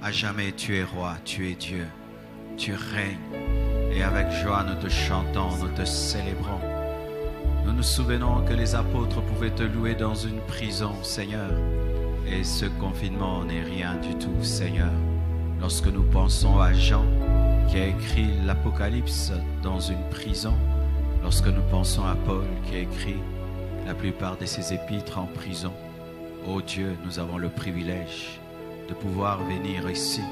À jamais tu es roi, tu es Dieu, tu règnes. Et avec joie nous te chantons, nous te célébrons. Nous nous souvenons que les apôtres pouvaient te louer dans une prison, Seigneur. Et ce confinement n'est rien du tout, Seigneur. Lorsque nous pensons à Jean, qui a écrit l'Apocalypse dans une prison, lorsque nous pensons à Paul, qui a écrit la plupart de ses épîtres en prison, ô Dieu, nous avons le privilège de pouvoir venir ici,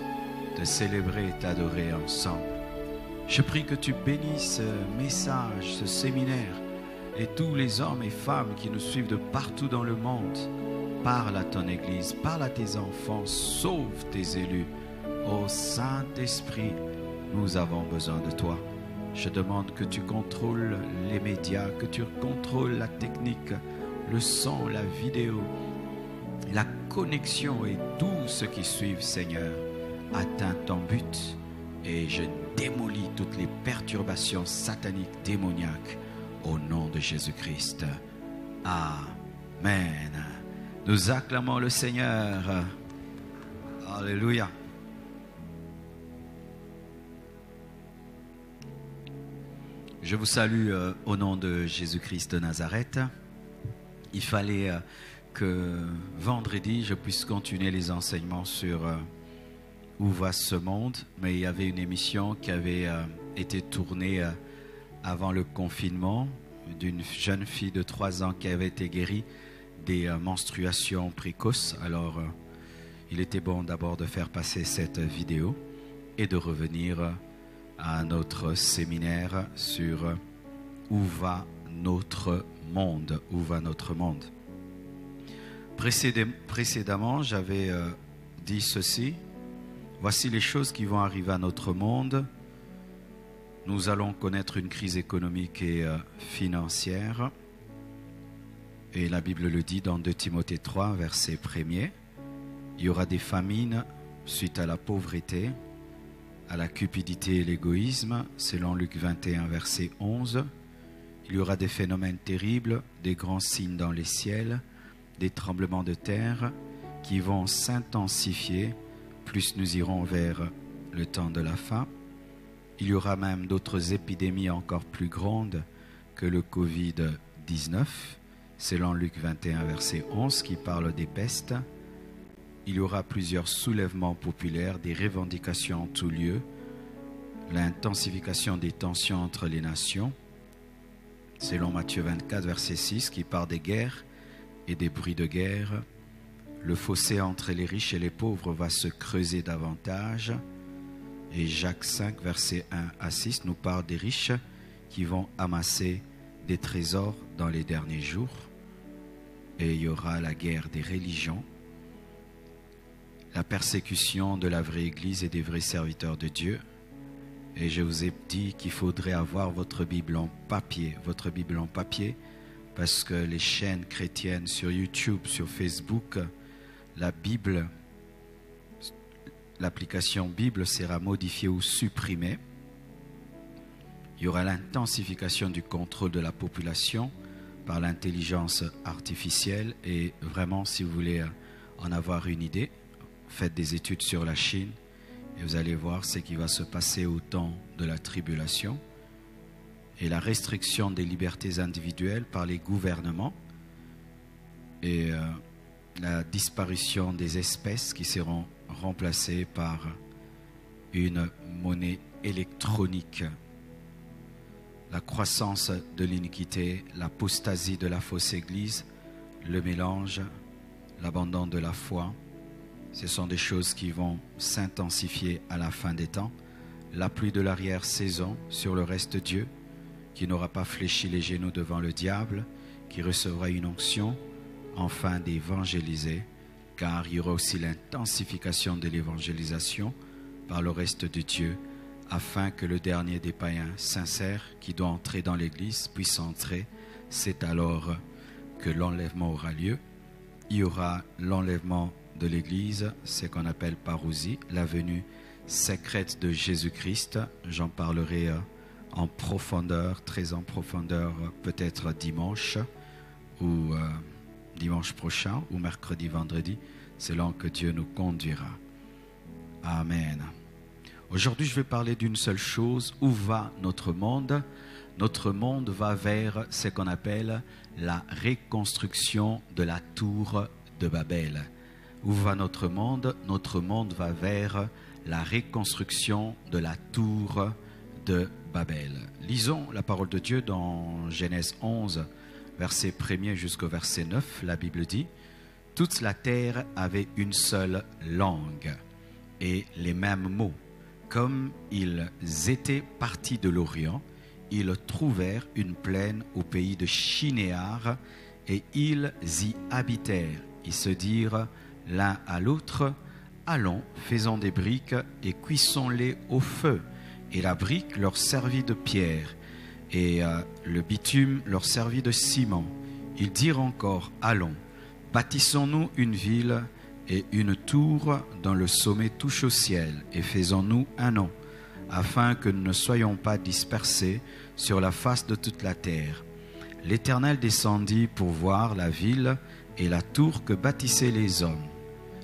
te célébrer et t'adorer ensemble. Je prie que tu bénisses ce message, ce séminaire, et tous les hommes et femmes qui nous suivent de partout dans le monde. Parle à ton Église, parle à tes enfants, sauve tes élus. Ô Saint-Esprit, nous avons besoin de toi. Je demande que tu contrôles les médias, que tu contrôles la technique, le son, la vidéo, la connexion et tout ce qui suit, Seigneur. Atteins ton but et je démolis toutes les perturbations sataniques, démoniaques au nom de Jésus-Christ. Amen. Nous acclamons le Seigneur. Alléluia. Je vous salue au nom de Jésus-Christ de Nazareth. Il fallait que vendredi, je puisse continuer les enseignements sur où va ce monde, mais il y avait une émission qui avait été tournée avant le confinement d'une jeune fille de 3 ans qui avait été guérie des menstruations précoces. Alors, il était bon d'abord de faire passer cette vidéo et de revenir à notre séminaire sur où va notre monde, où va notre monde. Précédemment, j'avais dit ceci: voici les choses qui vont arriver à notre monde. Nous allons connaître une crise économique et financière. Et la Bible le dit dans 2 Timothée 3, verset 1er. Il y aura des famines suite à la pauvreté, à la cupidité et l'égoïsme, selon Luc 21, verset 11. Il y aura des phénomènes terribles, des grands signes dans les ciels, des tremblements de terre qui vont s'intensifier, plus nous irons vers le temps de la fin. Il y aura même d'autres épidémies encore plus grandes que le Covid-19, selon Luc 21, verset 11, qui parle des pestes. Il y aura plusieurs soulèvements populaires, des revendications en tout lieu, l'intensification des tensions entre les nations, selon Matthieu 24, verset 6, qui parle des guerres et des bruits de guerre. Le fossé entre les riches et les pauvres va se creuser davantage. Et Jacques 5, verset 1 à 6, nous parle des riches qui vont amasser des trésors dans les derniers jours. Et il y aura la guerre des religions, la persécution de la vraie Église et des vrais serviteurs de Dieu. Et je vous ai dit qu'il faudrait avoir votre Bible en papier, parce que les chaînes chrétiennes sur YouTube, sur Facebook, la Bible, l'application Bible sera modifiée ou supprimée. Il y aura l'intensification du contrôle de la population par l'intelligence artificielle. Et vraiment, si vous voulez en avoir une idée, faites des études sur la Chine et vous allez voir ce qui va se passer au temps de la tribulation. Et la restriction des libertés individuelles par les gouvernements et la disparition des espèces qui seront remplacées par une monnaie électronique. La croissance de l'iniquité, l'apostasie de la fausse église, le mélange, l'abandon de la foi, ce sont des choses qui vont s'intensifier à la fin des temps. La pluie de l'arrière-saison sur le reste de Dieu, qui n'aura pas fléchi les genoux devant le diable, qui recevra une onction, enfin d'évangéliser, car il y aura aussi l'intensification de l'évangélisation par le reste de Dieu, afin que le dernier des païens sincères qui doit entrer dans l'Église puisse entrer. C'est alors que l'enlèvement aura lieu. Il y aura l'enlèvement de l'Église, ce qu'on appelle parousie, la venue secrète de Jésus-Christ. J'en parlerai en profondeur, très en profondeur, peut-être dimanche ou dimanche prochain ou mercredi, vendredi. c'est là que Dieu nous conduira. Amen. Aujourd'hui, je vais parler d'une seule chose. Où va notre monde? Notre monde va vers ce qu'on appelle la reconstruction de la tour de Babel. Où va notre monde? Notre monde va vers la reconstruction de la tour de Babel. Lisons la parole de Dieu dans Genèse 11, verset 1er jusqu'au verset 9. La Bible dit: « Toute la terre avait une seule langue et les mêmes mots. Comme ils étaient partis de l'Orient, ils trouvèrent une plaine au pays de Shinéar et ils y habitèrent. Ils se dirent l'un à l'autre: allons, faisons des briques et cuissons-les au feu. Et la brique leur servit de pierre et le bitume leur servit de ciment. Ils dirent encore: allons, bâtissons-nous une ville et une tour dont le sommet touche au ciel, et faisons-nous un nom, afin que nous ne soyons pas dispersés sur la face de toute la terre. L'Éternel descendit pour voir la ville et la tour que bâtissaient les hommes,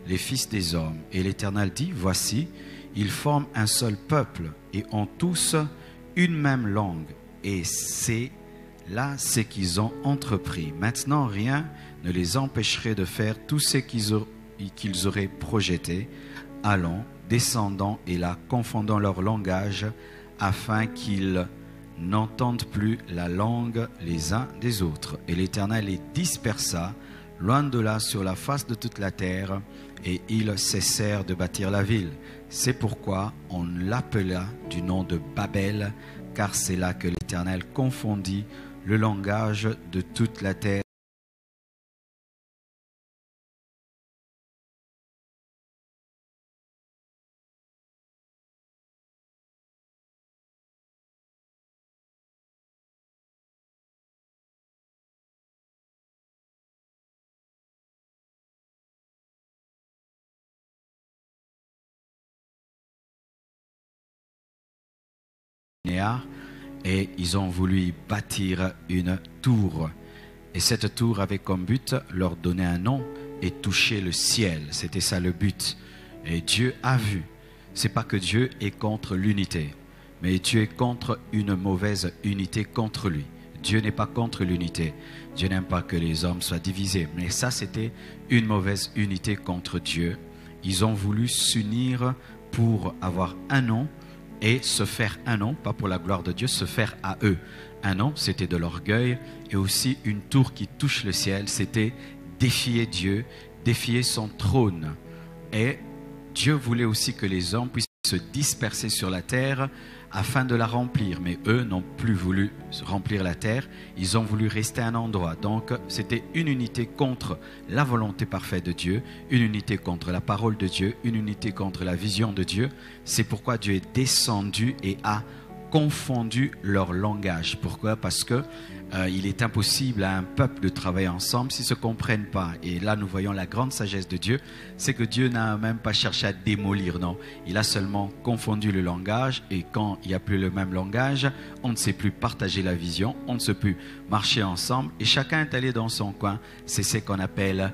les fils des hommes. Et l'Éternel dit: voici, ils forment un seul peuple et ont tous une même langue. Et c'est là ce qu'ils ont entrepris. Maintenant, rien ne les empêcherait de faire tout ce qu'ils auraient projeté. Allons, descendons et là, confondons leur langage, afin qu'ils n'entendent plus la langue les uns des autres. Et l'Éternel les dispersa, loin de là, sur la face de toute la terre, et ils cessèrent de bâtir la ville. C'est pourquoi on l'appela du nom de Babel, car c'est là que l'Éternel confondit le langage de toute la terre. Et ils ont voulu y bâtir une tour. Et cette tour avait comme but leur donner un nom et toucher le ciel. C'était ça le but. Et Dieu a vu. C'est pas que Dieu est contre l'unité, mais Dieu est contre une mauvaise unité contre lui. Dieu n'est pas contre l'unité. Dieu n'aime pas que les hommes soient divisés. Mais ça, c'était une mauvaise unité contre Dieu. Ils ont voulu s'unir pour avoir un nom et se faire un nom, pas pour la gloire de Dieu, se faire à eux. Un nom, c'était de l'orgueil, et aussi une tour qui touche le ciel, c'était défier Dieu, défier son trône. Et Dieu voulait aussi que les hommes puissent se disperser sur la terre afin de la remplir. Mais eux n'ont plus voulu remplir la terre, ils ont voulu rester à un endroit. Donc c'était une unité contre la volonté parfaite de Dieu, une unité contre la parole de Dieu, une unité contre la vision de Dieu. C'est pourquoi Dieu est descendu et a confondu leur langage. Pourquoi? Parce que il est impossible à un peuple de travailler ensemble s'ils ne se comprennent pas. Et là, nous voyons la grande sagesse de Dieu, c'est que Dieu n'a même pas cherché à démolir, non. Il a seulement confondu le langage, et quand il n'y a plus le même langage, on ne sait plus partager la vision, on ne sait plus marcher ensemble, et chacun est allé dans son coin. C'est ce qu'on appelle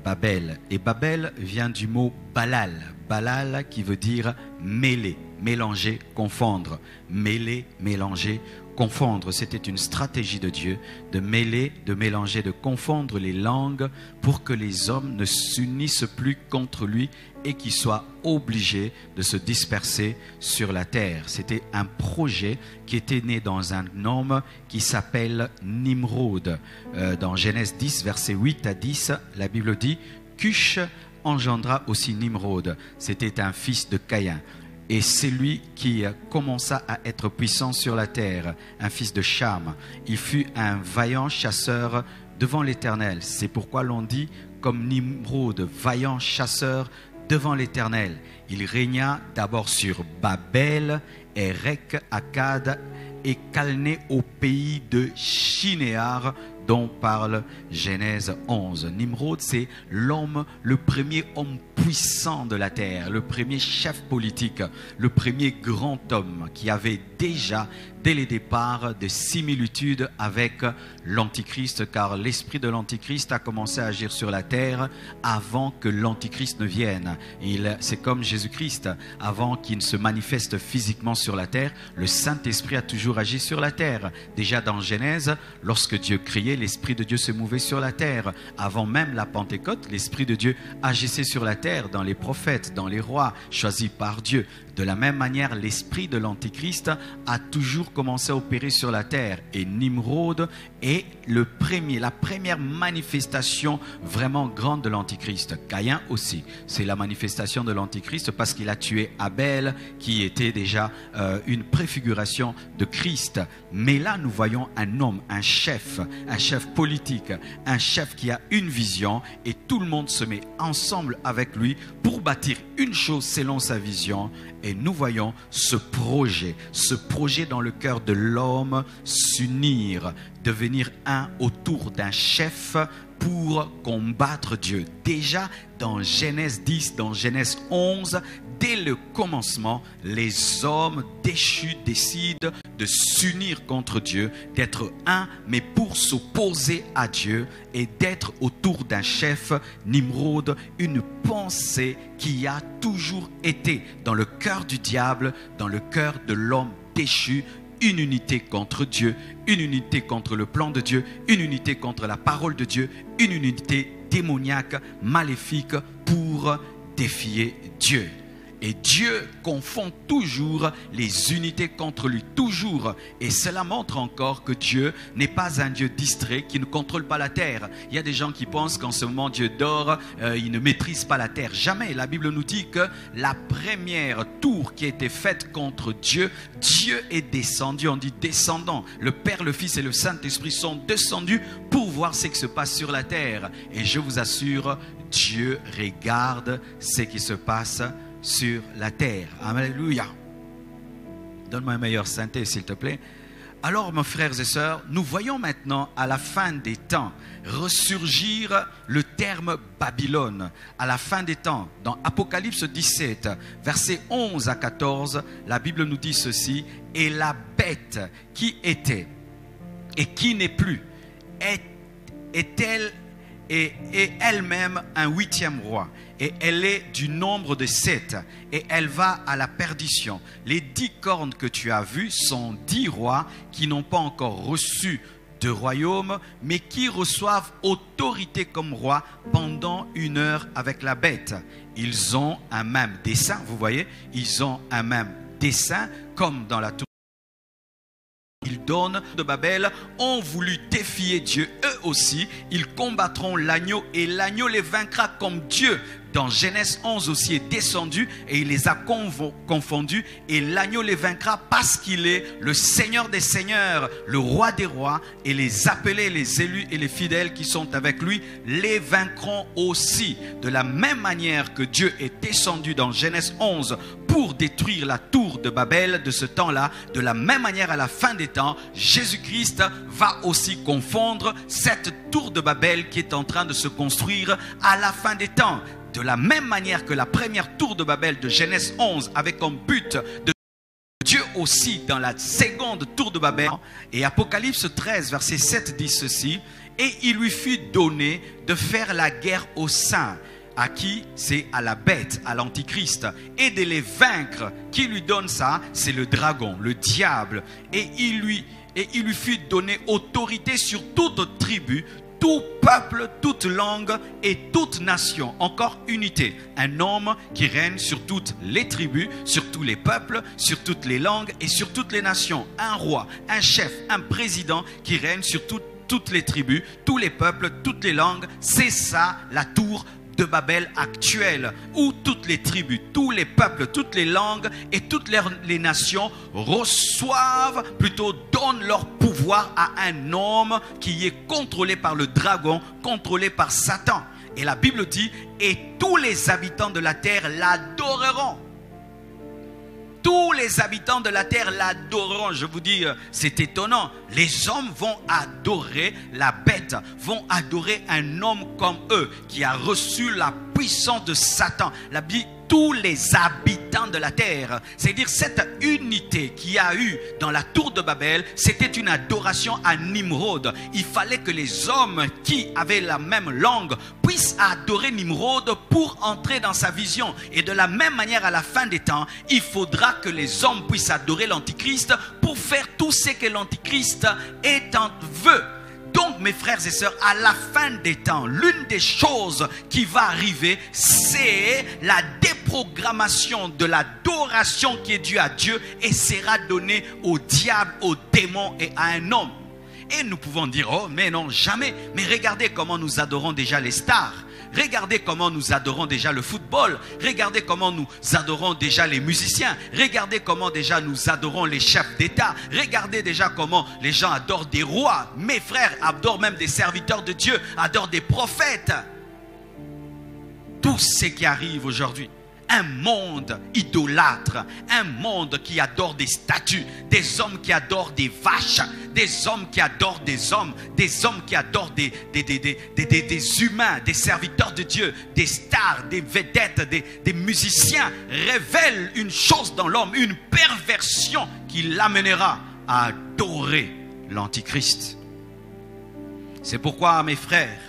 Babel. Et Babel vient du mot Balal. Balal qui veut dire mêler, mélanger, confondre. Mêler, mélanger, confondre. C'était une stratégie de Dieu de mêler, de mélanger, de confondre les langues pour que les hommes ne s'unissent plus contre lui et qu'ils soient obligés de se disperser sur la terre. C'était un projet qui était né dans un homme qui s'appelle Nimrod. Dans Genèse 10, versets 8 à 10, la Bible dit: Cush engendra aussi Nimrod. C'était un fils de Caïn. Et c'est lui qui commença à être puissant sur la terre, un fils de Cham. Il fut un vaillant chasseur devant l'Éternel. C'est pourquoi l'on dit comme Nimrod, vaillant chasseur devant l'Éternel. Il régna d'abord sur Babel, Érec, Akkad et Calné au pays de Shinéar, dont parle Genèse 11. Nimrod, c'est l'homme, le premier homme puissant de la terre, le premier chef politique, le premier grand homme qui avait déjà dès les départs des similitudes avec l'Antichrist, car l'esprit de l'Antichrist a commencé à agir sur la terre avant que l'Antichrist ne vienne. C'est comme Jésus-Christ, avant qu'il ne se manifeste physiquement sur la terre, le Saint-Esprit a toujours agi sur la terre. Déjà dans Genèse, lorsque Dieu criait, l'Esprit de Dieu se mouvait sur la terre. Avant même la Pentecôte, l'Esprit de Dieu agissait sur la terre, dans les prophètes, dans les rois choisis par Dieu. De la même manière, l'esprit de l'Antichrist a toujours commencé à opérer sur la terre. Et Nimrod est la première manifestation vraiment grande de l'Antichrist. Caïn aussi, c'est la manifestation de l'Antichrist parce qu'il a tué Abel, qui était déjà une préfiguration de Christ. Mais là, nous voyons un homme, un chef politique, un chef qui a une vision et tout le monde se met ensemble avec lui pour bâtir une chose selon sa vision. Et nous voyons ce projet dans le cœur de l'homme s'unir, devenir un autour d'un chef pour combattre Dieu. Déjà dans Genèse 10, dans Genèse 11, dès le commencement, les hommes déchus décident de s'unir contre Dieu, d'être un, mais pour s'opposer à Dieu et d'être autour d'un chef, Nimrod, une pensée qui a toujours été dans le cœur du diable, dans le cœur de l'homme déchu, une unité contre Dieu, une unité contre le plan de Dieu, une unité contre la parole de Dieu, une unité démoniaque, maléfique pour défier Dieu. Et Dieu confond toujours les unités contre lui, toujours. Et cela montre encore que Dieu n'est pas un Dieu distrait qui ne contrôle pas la terre. Il y a des gens qui pensent qu'en ce moment Dieu dort, il ne maîtrise pas la terre. Jamais. La Bible nous dit que la première tour qui a été faite contre Dieu, Dieu est descendu, on dit descendant. Le Père, le Fils et le Saint-Esprit sont descendus pour voir ce qui se passe sur la terre. Et je vous assure, Dieu regarde ce qui se passe sur la terre. Alléluia. Donne-moi un meilleur synthé, s'il te plaît. Alors, mes frères et sœurs, nous voyons maintenant à la fin des temps ressurgir le terme Babylone. À la fin des temps, dans Apocalypse 17, versets 11 à 14, la Bible nous dit ceci: et la bête qui était et qui n'est plus est elle-même un 8e roi. Et elle est du nombre de 7. Et elle va à la perdition. Les 10 cornes que tu as vues sont 10 rois qui n'ont pas encore reçu de royaume, mais qui reçoivent autorité comme roi pendant 1 heure avec la bête. Ils ont un même dessein, vous voyez, ils ont un même dessein, comme dans la tour. Ils donnent de Babel, ont voulu défier Dieu. Eux aussi, ils combattront l'agneau et l'agneau les vaincra comme Dieu. Dans Genèse 11 aussi est descendu et il les a confondus et l'agneau les vaincra parce qu'il est le Seigneur des seigneurs, le roi des rois, et les appelés, les élus et les fidèles qui sont avec lui les vaincront aussi. De la même manière que Dieu est descendu dans Genèse 11 pour détruire la tour de Babel de ce temps-là, de la même manière à la fin des temps, Jésus-Christ va aussi confondre cette tour de Babel qui est en train de se construire à la fin des temps. De la même manière que la première tour de Babel de Genèse 11 avait comme but de Dieu aussi dans la seconde tour de Babel. Et Apocalypse 13 verset 7 dit ceci: et il lui fut donné de faire la guerre aux saints. À qui? C'est à la bête, à l'antichrist, et de les vaincre. Qui lui donne ça? C'est le dragon, le diable. Et il lui fut donné autorité sur toute tribu, tout peuple, toute langue et toute nation. Encore unité. Un homme qui règne sur toutes les tribus, sur tous les peuples, sur toutes les langues et sur toutes les nations. Un roi, un chef, un président qui règne sur toutes les tribus, tous les peuples, toutes les langues. C'est ça la tour de Babel actuelle, où toutes les tribus, tous les peuples, toutes les langues et toutes les nations reçoivent, plutôt donnent leur pouvoir à un homme qui est contrôlé par le dragon, contrôlé par Satan. Et la Bible dit: et tous les habitants de la terre l'adoreront. Tous les habitants de la terre l'adoreront. Je vous dis, c'est étonnant. Les hommes vont adorer la bête, vont adorer un homme comme eux, qui a reçu la puissance de Satan. La tous les habitants de la terre. C'est-à-dire cette unité qu'il y a eu dans la tour de Babel, c'était une adoration à Nimrod. Il fallait que les hommes qui avaient la même langue puissent adorer Nimrod pour entrer dans sa vision. Et de la même manière, à la fin des temps, il faudra que les hommes puissent adorer l'Antichrist pour faire tout ce que l'Antichrist veut. Donc, mes frères et sœurs, à la fin des temps, l'une des choses qui va arriver, c'est la déprogrammation de l'adoration qui est due à Dieu et sera donnée au diable, au démon et à un homme. Et nous pouvons dire, oh, mais non, jamais. Mais regardez comment nous adorons déjà les stars. Regardez comment nous adorons déjà le football. Regardez comment nous adorons déjà les musiciens. Regardez comment déjà nous adorons les chefs d'État. Regardez déjà comment les gens adorent des rois. Mes frères adorent même des serviteurs de Dieu, adorent des prophètes. Tout ce qui arrive aujourd'hui. Un monde idolâtre, un monde qui adore des statues, des hommes qui adorent des vaches, des hommes qui adorent des hommes, des hommes qui adorent des humains, des serviteurs de Dieu, des stars, des vedettes, des musiciens, révèlent une chose dans l'homme, une perversion qui l'amènera à adorer l'Antichrist. C'est pourquoi, mes frères,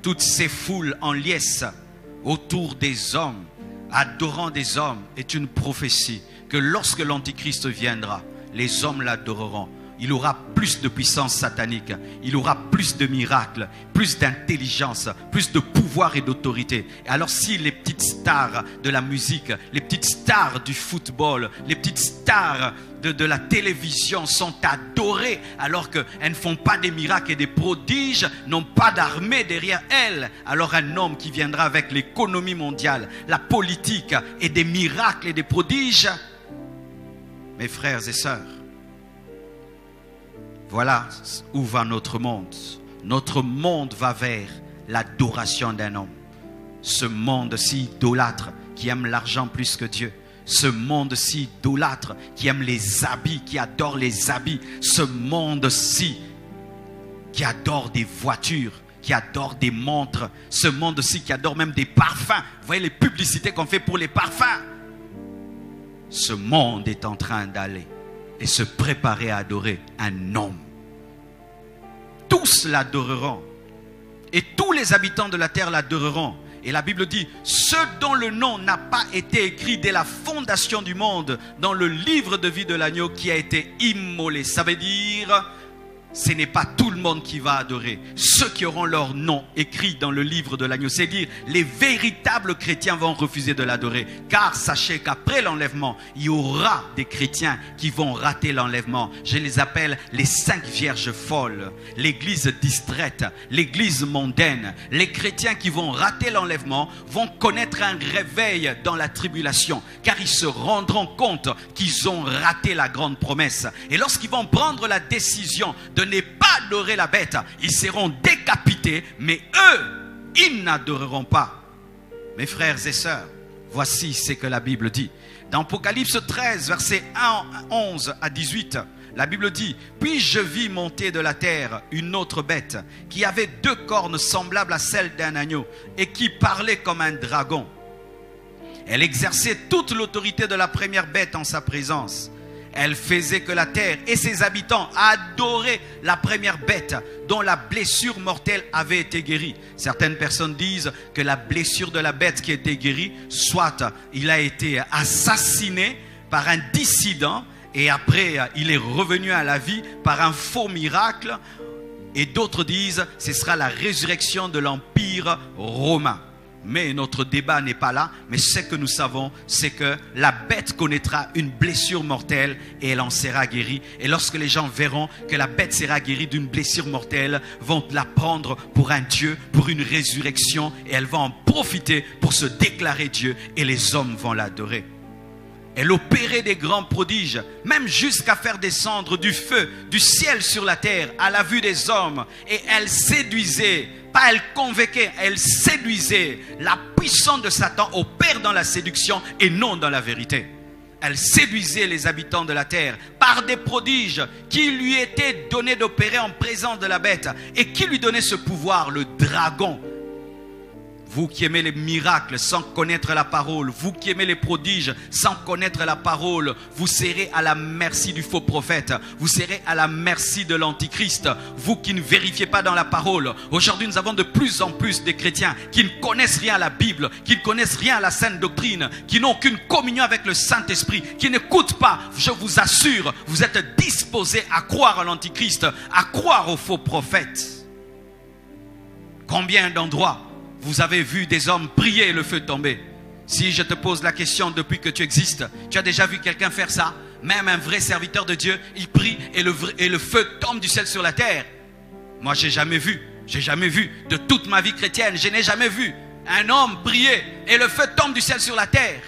toutes ces foules en liesse autour des hommes, adorant des hommes, est une prophétie que lorsque l'Antichrist viendra, les hommes l'adoreront. Il aura plus de puissance satanique, il aura plus de miracles, plus d'intelligence, plus de pouvoir et d'autorité. Alors si les petites stars de la musique, les petites stars du football, les petites stars de la télévision sont adorées alors qu'elles ne font pas des miracles et des prodiges, n'ont pas d'armée derrière elles, alors un homme qui viendra avec l'économie mondiale, la politique et des miracles et des prodiges, mes frères et sœurs, voilà où va notre monde. Notre monde va vers l'adoration d'un homme. Ce monde-ci idolâtre qui aime l'argent plus que Dieu. Ce monde-ci idolâtre qui aime les habits, qui adore les habits. Ce monde-ci qui adore des voitures, qui adore des montres. Ce monde-ci qui adore même des parfums. Vous voyez les publicités qu'on fait pour les parfums. Ce monde est en train d'aller et se préparer à adorer un homme. Tous l'adoreront. Et tous les habitants de la terre l'adoreront. Et la Bible dit, ceux dont le nom n'a pas été écrit dès la fondation du monde dans le livre de vie de l'agneau qui a été immolé. Ça veut dire, ce n'est pas tout le monde qui va adorer. Ceux qui auront leur nom écrit dans le livre de l'agneau, c'est-à-dire les véritables chrétiens vont refuser de l'adorer. Car sachez qu'après l'enlèvement, il y aura des chrétiens qui vont rater l'enlèvement. Je les appelle les 5 vierges folles, l'église distraite, l'église mondaine. Les chrétiens qui vont rater l'enlèvement vont connaître un réveil dans la tribulation, car ils se rendront compte qu'ils ont raté la grande promesse. Et lorsqu'ils vont prendre la décision de ne pas adorer la bête, ils seront décapités, mais eux, ils n'adoreront pas. Mes frères et sœurs, voici ce que la Bible dit. Dans Apocalypse 13, versets 11 à 18, la Bible dit, « Puis je vis monter de la terre une autre bête, qui avait 2 cornes semblables à celles d'un agneau, et qui parlait comme un dragon. Elle exerçait toute l'autorité de la première bête en sa présence. Elle faisait que la terre et ses habitants adoraient la première bête dont la blessure mortelle avait été guérie. » Certaines personnes disent que la blessure de la bête qui a été guérie, soit il a été assassiné par un dissident et après il est revenu à la vie par un faux miracle. Et d'autres disent que ce sera la résurrection de l'Empire romain. Mais notre débat n'est pas là. Mais ce que nous savons, c'est que la bête connaîtra une blessure mortelle et elle en sera guérie. Et lorsque les gens verront que la bête sera guérie d'une blessure mortelle, vont la prendre pour un Dieu, pour une résurrection. Et elle va en profiter pour se déclarer Dieu. Et les hommes vont l'adorer. Elle opérait des grands prodiges, même jusqu'à faire descendre du feu, du ciel sur la terre, à la vue des hommes. Et elle séduisait, pas elle convainquait, elle séduisait. La puissance de Satan opère dans la séduction et non dans la vérité. Elle séduisait les habitants de la terre par des prodiges qui lui étaient donnés d'opérer en présence de la bête. Et qui lui donnait ce pouvoir? Le dragon. Vous qui aimez les miracles sans connaître la parole, vous qui aimez les prodiges sans connaître la parole, vous serez à la merci du faux prophète, vous serez à la merci de l'antichrist, vous qui ne vérifiez pas dans la parole. Aujourd'hui, nous avons de plus en plus de chrétiens qui ne connaissent rien à la Bible, qui ne connaissent rien à la sainte doctrine, qui n'ont aucune communion avec le Saint-Esprit, qui n'écoutent pas. Je vous assure, vous êtes disposés à croire à l'antichrist, à croire aux faux prophètes. Combien d'endroits vous avez vu des hommes prier et le feu tomber? Si je te pose la question, depuis que tu existes, tu as déjà vu quelqu'un faire ça? Même un vrai serviteur de Dieu, il prie et le feu tombe du ciel sur la terre. Moi, j'ai jamais vu de toute ma vie chrétienne, je n'ai jamais vu un homme prier et le feu tombe du ciel sur la terre.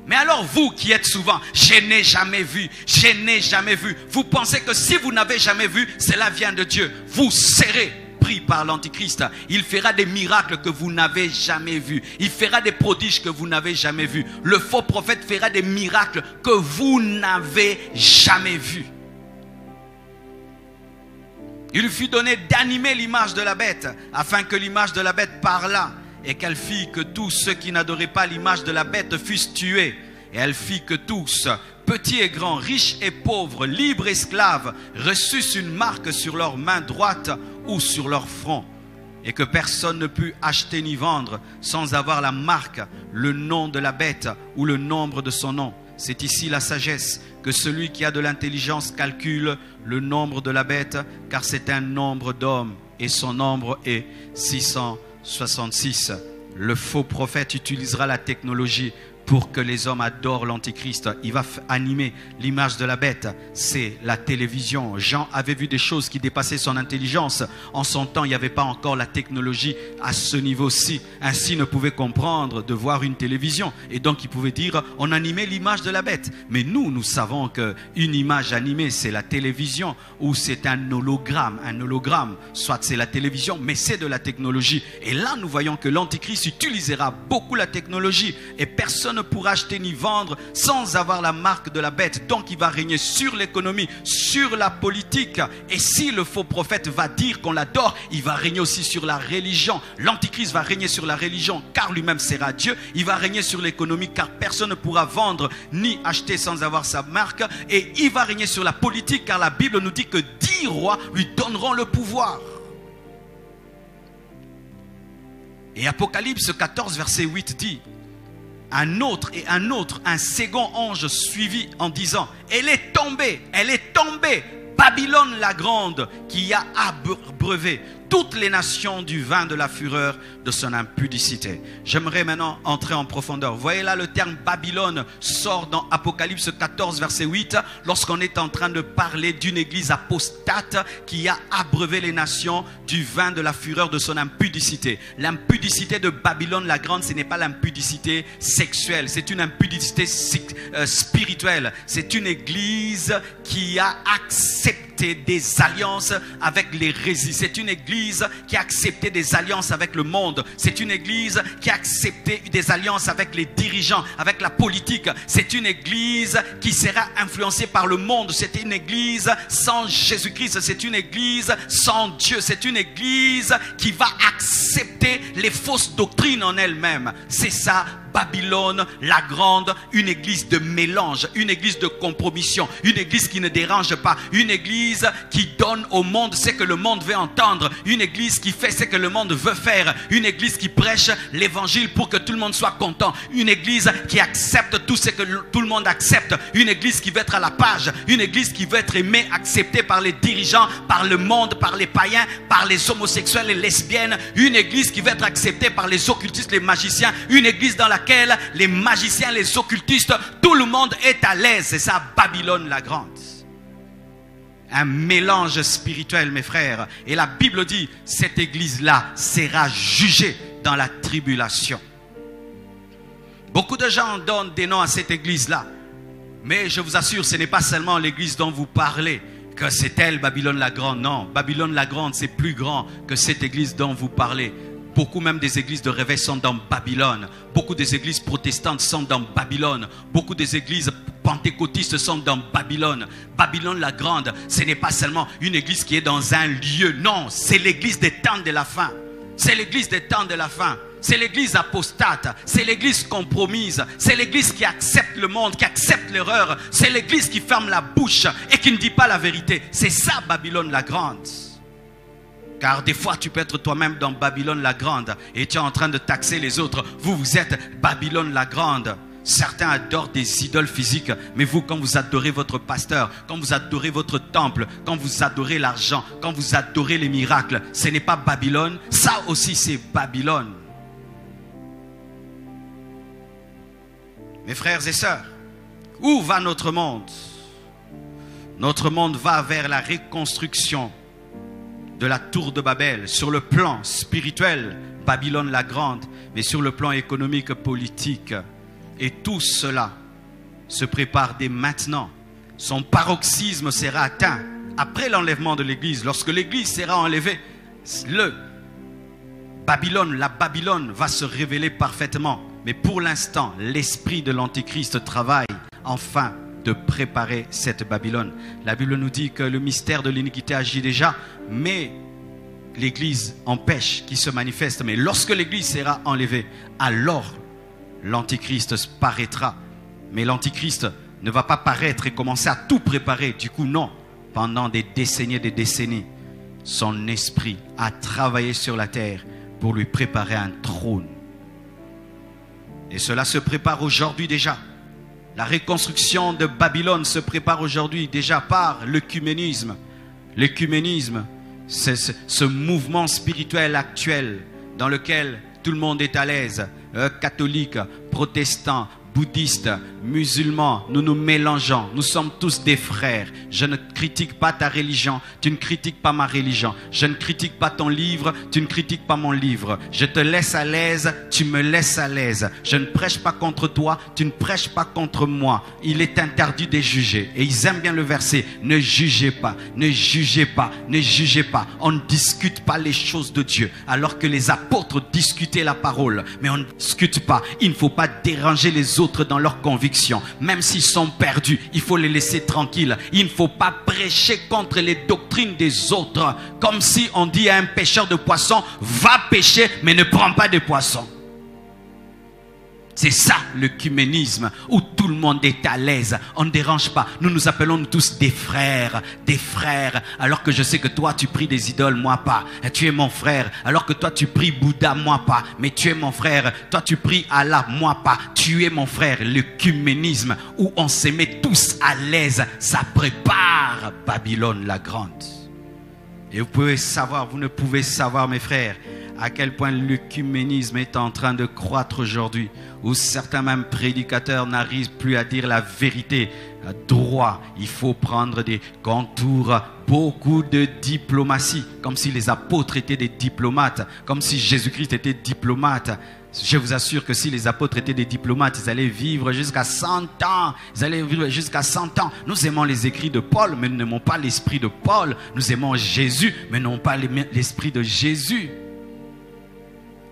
Mais alors vous qui êtes souvent, je n'ai jamais vu. Vous pensez que si vous n'avez jamais vu, cela vient de Dieu. Vous serez pris par l'antichrist. Il fera des miracles que vous n'avez jamais vus. Il fera des prodiges que vous n'avez jamais vus. Le faux prophète fera des miracles que vous n'avez jamais vus. Il lui fut donné d'animer l'image de la bête, afin que l'image de la bête parlât, et qu'elle fit que tous ceux qui n'adoraient pas l'image de la bête fussent tués. Et elle fit que tous, petits et grands, riches et pauvres, libres et esclaves, reçussent une marque sur leur main droite ou sur leur front, et que personne ne put acheter ni vendre sans avoir la marque, le nom de la bête ou le nombre de son nom. C'est ici la sagesse, que celui qui a de l'intelligence calcule le nombre de la bête, car c'est un nombre d'hommes, et son nombre est 666. Le faux prophète utilisera la technologie pour que les hommes adorent l'antichrist. Il va animer l'image de la bête. C'est la télévision. Jean avait vu des choses qui dépassaient son intelligence. En son temps, il n'y avait pas encore la technologie à ce niveau-ci. Ainsi, il ne pouvait comprendre de voir une télévision. Et donc, il pouvait dire, on animait l'image de la bête. Mais nous savons qu'une image animée, c'est la télévision ou c'est un hologramme. Un hologramme, soit c'est la télévision, mais c'est de la technologie. Et là, nous voyons que l'antichrist utilisera beaucoup la technologie et personne ne pourra acheter ni vendre sans avoir la marque de la bête. Donc il va régner sur l'économie, sur la politique. Et si le faux prophète va dire qu'on l'adore, il va régner aussi sur la religion. L'antichrist va régner sur la religion car lui-même sera Dieu. Il va régner sur l'économie car personne ne pourra vendre ni acheter sans avoir sa marque. Et il va régner sur la politique car la Bible nous dit que 10 rois lui donneront le pouvoir. Et Apocalypse 14 verset 8 dit: un second ange suivit en disant, elle est tombée, Babylone la grande, qui a abreuvé toutes les nations du vin de la fureur de son impudicité. J'aimerais maintenant entrer en profondeur. Vous voyez là, le terme Babylone sort dans Apocalypse 14 verset 8, lorsqu'on est en train de parler d'une église apostate qui a abreuvé les nations du vin de la fureur de son impudicité. L'impudicité de Babylone la grande, ce n'est pas l'impudicité sexuelle, c'est une impudicité spirituelle. C'est une église qui a accepté des alliances avec l'hérésie. C'est une église qui a accepté des alliances avec le monde. C'est une église qui a accepté des alliances avec les dirigeants, avec la politique. C'est une église qui sera influencée par le monde. C'est une église sans Jésus-Christ. C'est une église sans Dieu. C'est une église qui va accepter les fausses doctrines en elle-même. C'est ça, Babylone la grande, une église de mélange, une église de compromission, une église qui ne dérange pas, une église qui donne au monde ce que le monde veut entendre, une église qui fait ce que le monde veut faire, une église qui prêche l'évangile pour que tout le monde soit content, une église qui accepte tout ce que tout le monde accepte, une église qui veut être à la page, une église qui veut être aimée, acceptée par les dirigeants, par le monde, par les païens, par les homosexuels, les lesbiennes, une église qui veut être acceptée par les occultistes, les magiciens, une église dans laquelle les magiciens, les occultistes, tout le monde est à l'aise. C'est ça, Babylone la grande. Un mélange spirituel, mes frères. Et la Bible dit, cette église-là sera jugée dans la tribulation. Beaucoup de gens donnent des noms à cette église-là. Mais je vous assure, ce n'est pas seulement l'église dont vous parlez, que c'est elle, Babylone la grande. Non, Babylone la grande, c'est plus grand que cette église dont vous parlez. Beaucoup même des églises de réveil sont dans Babylone. Beaucoup des églises protestantes sont dans Babylone. Beaucoup des églises pentecôtistes sont dans Babylone. Babylone la grande, ce n'est pas seulement une église qui est dans un lieu. Non, c'est l'église des temps de la fin. C'est l'église des temps de la fin. C'est l'église apostate, c'est l'église compromise, c'est l'église qui accepte le monde, qui accepte l'erreur, c'est l'église qui ferme la bouche et qui ne dit pas la vérité. C'est ça Babylone la grande. Car des fois tu peux être toi-même dans Babylone la grande et tu es en train de taxer les autres. Vous êtes Babylone la grande. Certains adorent des idoles physiques, mais vous, quand vous adorez votre pasteur, quand vous adorez votre temple, quand vous adorez l'argent, quand vous adorez les miracles, ce n'est pas Babylone, ça aussi c'est Babylone. Mes frères et sœurs, où va notre monde? Notre monde va vers la reconstruction de la tour de Babel, sur le plan spirituel, Babylone la grande, mais sur le plan économique, politique. Et tout cela se prépare dès maintenant. Son paroxysme sera atteint après l'enlèvement de l'église. Lorsque l'église sera enlevée, la Babylone va se révéler parfaitement. Mais pour l'instant, l'esprit de l'Antichrist travaille enfin de préparer cette Babylone. La Bible nous dit que le mystère de l'iniquité agit déjà, mais l'église empêche qu'il se manifeste. Mais lorsque l'église sera enlevée, alors l'Antichrist paraîtra. Mais l'Antichrist ne va pas paraître et commencer à tout préparer. Du coup, non. Pendant des décennies, son esprit a travaillé sur la terre pour lui préparer un trône. Et cela se prépare aujourd'hui déjà. La reconstruction de Babylone se prépare aujourd'hui déjà par l'œcuménisme. L'œcuménisme, c'est ce mouvement spirituel actuel dans lequel tout le monde est à l'aise. Catholiques, protestants, bouddhistes, musulmans, nous nous mélangeons. Nous sommes tous des frères. Je ne critique pas ta religion, tu ne critiques pas ma religion. Je ne critique pas ton livre, tu ne critiques pas mon livre. Je te laisse à l'aise, tu me laisses à l'aise. Je ne prêche pas contre toi, tu ne prêches pas contre moi. Il est interdit de juger. Et ils aiment bien le verset. Ne jugez pas, ne jugez pas, ne jugez pas. On ne discute pas les choses de Dieu. Alors que les apôtres discutaient la parole. Mais on ne discute pas. Il ne faut pas déranger les autres dans leurs convictions. Même s'ils sont perdus, il faut les laisser tranquilles. Il ne faut pas prêcher contre les doctrines des autres. Comme si on dit à un pêcheur de poissons, va pêcher, mais ne prends pas de poissons. C'est ça l'œcuménisme, où tout le monde est à l'aise. On ne dérange pas. Nous nous appelons tous des frères, alors que je sais que toi tu pries des idoles, moi pas. Tu es mon frère, alors que toi tu pries Bouddha, moi pas. Mais tu es mon frère, toi tu pries Allah, moi pas. Tu es mon frère. L'œcuménisme, où on se met tous à l'aise, ça prépare Babylone la grande. Et vous ne pouvez savoir, mes frères, à quel point l'œcuménisme est en train de croître aujourd'hui, où certains même prédicateurs n'arrivent plus à dire la vérité droit. Il faut prendre des contours, beaucoup de diplomatie, comme si les apôtres étaient des diplomates, comme si Jésus-Christ était diplomate. Je vous assure que si les apôtres étaient des diplomates, ils allaient vivre jusqu'à 100 ans. Ils allaient vivre jusqu'à 100 ans. Nous aimons les écrits de Paul, mais nous n'aimons pas l'esprit de Paul. Nous aimons Jésus, mais non pas l'esprit de Jésus.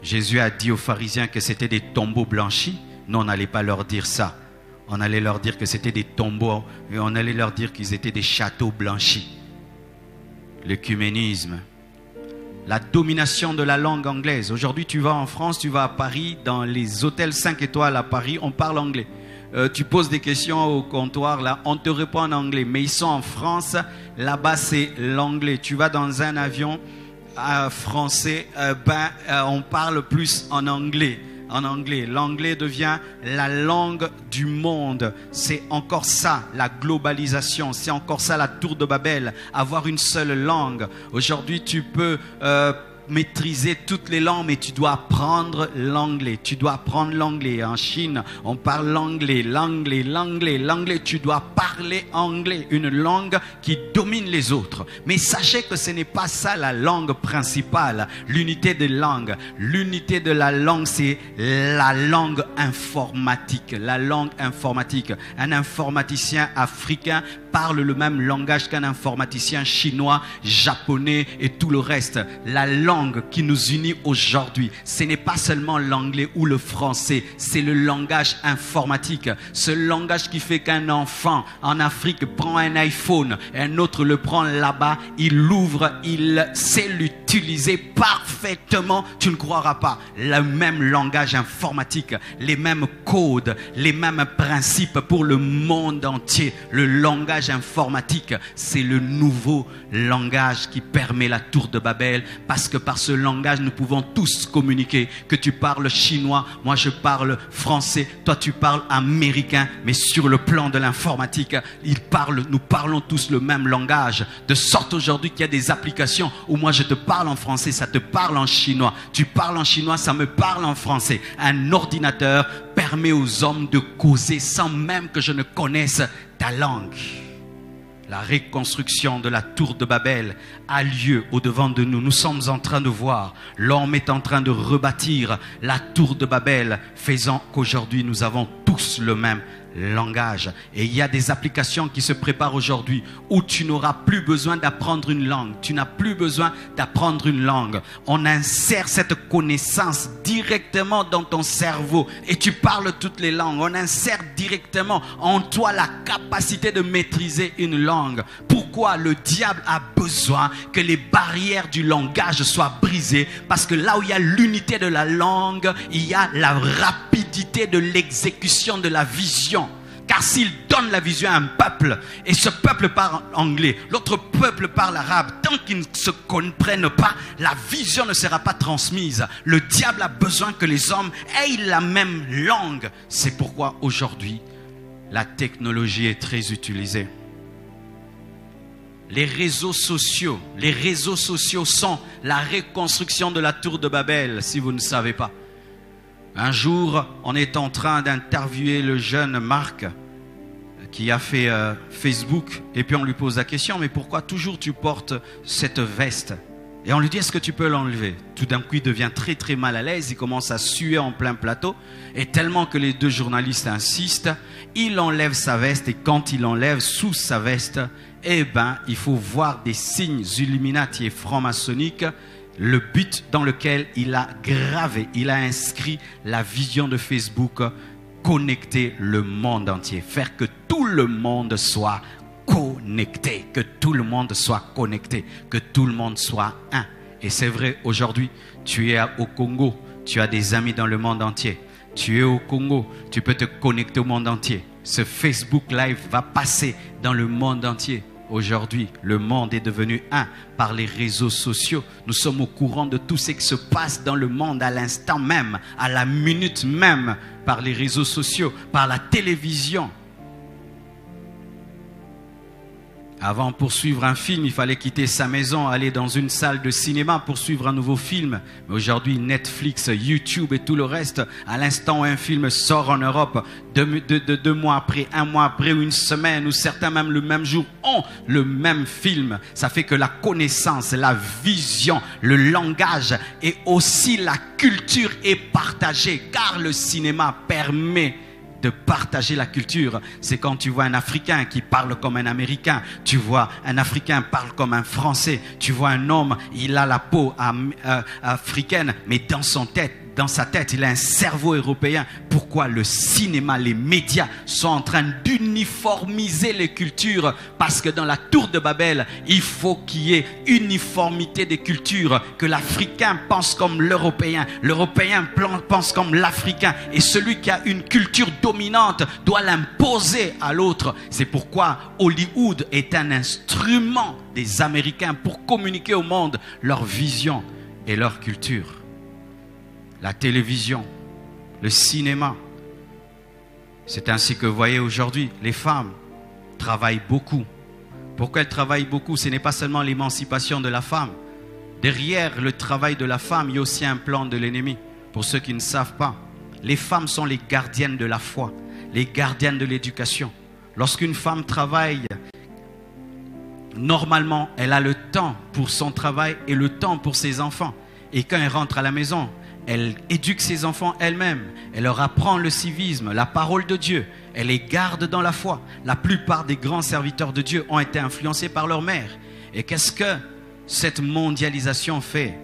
Jésus a dit aux pharisiens que c'était des tombeaux blanchis. Non, on n'allait pas leur dire ça. On allait leur dire que c'était des tombeaux et on allait leur dire qu'ils étaient des châteaux blanchis. L'œcuménisme. La domination de la langue anglaise. Aujourd'hui, tu vas en France, tu vas à Paris, dans les hôtels 5 étoiles à Paris, on parle anglais. Tu poses des questions au comptoir, là, on te répond en anglais. Mais ils sont en France, là-bas c'est l'anglais. Tu vas dans un avion français, on parle plus en anglais. L'anglais devient la langue du monde. C'est encore ça, la globalisation. C'est encore ça, la tour de Babel. Avoir une seule langue. Aujourd'hui, tu peux maîtriser toutes les langues, mais tu dois apprendre l'anglais. Tu dois apprendre l'anglais. En Chine, on parle l'anglais. Tu dois parler anglais, une langue qui domine les autres. Mais sachez que ce n'est pas ça la langue principale, l'unité de langue. L'unité de la langue, c'est la langue informatique. La langue informatique. Un informaticien africain parle le même langage qu'un informaticien chinois, japonais et tout le reste. La langue qui nous unit aujourd'hui, ce n'est pas seulement l'anglais ou le français, c'est le langage informatique. Ce langage qui fait qu'un enfant en Afrique prend un iPhone, et un autre le prend là-bas, il l'ouvre, il sait l'utiliser parfaitement. Tu ne croiras pas. Le même langage informatique, les mêmes codes, les mêmes principes pour le monde entier. Le langage informatique, c'est le nouveau langage qui permet la tour de Babel, parce que par ce langage, nous pouvons tous communiquer. Que tu parles chinois, moi je parle français, toi tu parles américain, mais sur le plan de l'informatique, nous parlons tous le même langage. De sorte aujourd'hui qu'il y a des applications où moi je te parle en français, ça te parle en chinois. Tu parles en chinois, ça me parle en français. Un ordinateur permet aux hommes de causer sans même que je ne connaisse ta langue. La reconstruction de la tour de Babel a lieu au-devant de nous. Nous sommes en train de voir, l'homme est en train de rebâtir la tour de Babel, faisant qu'aujourd'hui nous avons tous le même langage. Et il y a des applications qui se préparent aujourd'hui où tu n'auras plus besoin d'apprendre une langue. Tu n'as plus besoin d'apprendre une langue. On insère cette connaissance directement dans ton cerveau et tu parles toutes les langues. On insère directement en toi la capacité de maîtriser une langue. Pourquoi le diable a besoin que les barrières du langage soient brisées? Parce que là où il y a l'unité de la langue, il y a la rapidité de l'exécution de la vision. Car s'il donne la vision à un peuple, et ce peuple parle anglais, l'autre peuple parle arabe, tant qu'ils ne se comprennent pas, la vision ne sera pas transmise. Le diable a besoin que les hommes aient la même langue. C'est pourquoi aujourd'hui, la technologie est très utilisée. Les réseaux sociaux sont la reconstruction de la tour de Babel, si vous ne savez pas. Un jour, on est en train d'interviewer le jeune Marc qui a fait Facebook, et puis on lui pose la question, mais pourquoi toujours tu portes cette veste? Et on lui dit, est-ce que tu peux l'enlever? Tout d'un coup, il devient très très mal à l'aise, il commence à suer en plein plateau, et tellement que les deux journalistes insistent, il enlève sa veste, et quand il enlève sous sa veste, eh ben, il faut voir des signes illuminati et franc-maçonniques, le but dans lequel il a gravé, il a inscrit la vision de Facebook, connecter le monde entier, faire que tout le monde soit connecté, que tout le monde soit connecté, que tout le monde soit un. Et c'est vrai, aujourd'hui, tu es au Congo, tu as des amis dans le monde entier. Tu es au Congo, tu peux te connecter au monde entier. Ce Facebook Live va passer dans le monde entier. Aujourd'hui, le monde est devenu un par les réseaux sociaux. Nous sommes au courant de tout ce qui se passe dans le monde à l'instant même, à la minute même, par les réseaux sociaux, par la télévision. Avant, pour suivre un film, il fallait quitter sa maison, aller dans une salle de cinéma pour suivre un nouveau film. Mais aujourd'hui, Netflix, YouTube et tout le reste, à l'instant où un film sort en Europe, 2 mois après, 1 mois après, ou une semaine, ou certains même le même jour, ont le même film. Ça fait que la connaissance, la vision, le langage et aussi la culture est partagée, car le cinéma permet de partager la culture. C'est quand tu vois un Africain qui parle comme un Américain, tu vois un Africain parle comme un Français, tu vois un homme, il a la peau africaine, mais dans sa tête, il a un cerveau européen. Pourquoi le cinéma, les médias sont en train d'uniformiser les cultures? Parce que dans la tour de Babel, il faut qu'il y ait uniformité des cultures, que l'Africain pense comme l'Européen, l'Européen pense comme l'Africain, et celui qui a une culture dominante doit l'imposer à l'autre. C'est pourquoi Hollywood est un instrument des Américains pour communiquer au monde leur vision et leur culture. La télévision, le cinéma. C'est ainsi que vous voyez aujourd'hui, les femmes travaillent beaucoup. Pourquoi elles travaillent beaucoup? Ce n'est pas seulement l'émancipation de la femme. Derrière le travail de la femme, il y a aussi un plan de l'ennemi. Pour ceux qui ne savent pas, les femmes sont les gardiennes de la foi, les gardiennes de l'éducation. Lorsqu'une femme travaille, normalement, elle a le temps pour son travail et le temps pour ses enfants. Et quand elle rentre à la maison, elle éduque ses enfants elle-même. Elle leur apprend le civisme, la parole de Dieu. Elle les garde dans la foi. La plupart des grands serviteurs de Dieu ont été influencés par leur mère. Et qu'est-ce que cette mondialisation fait?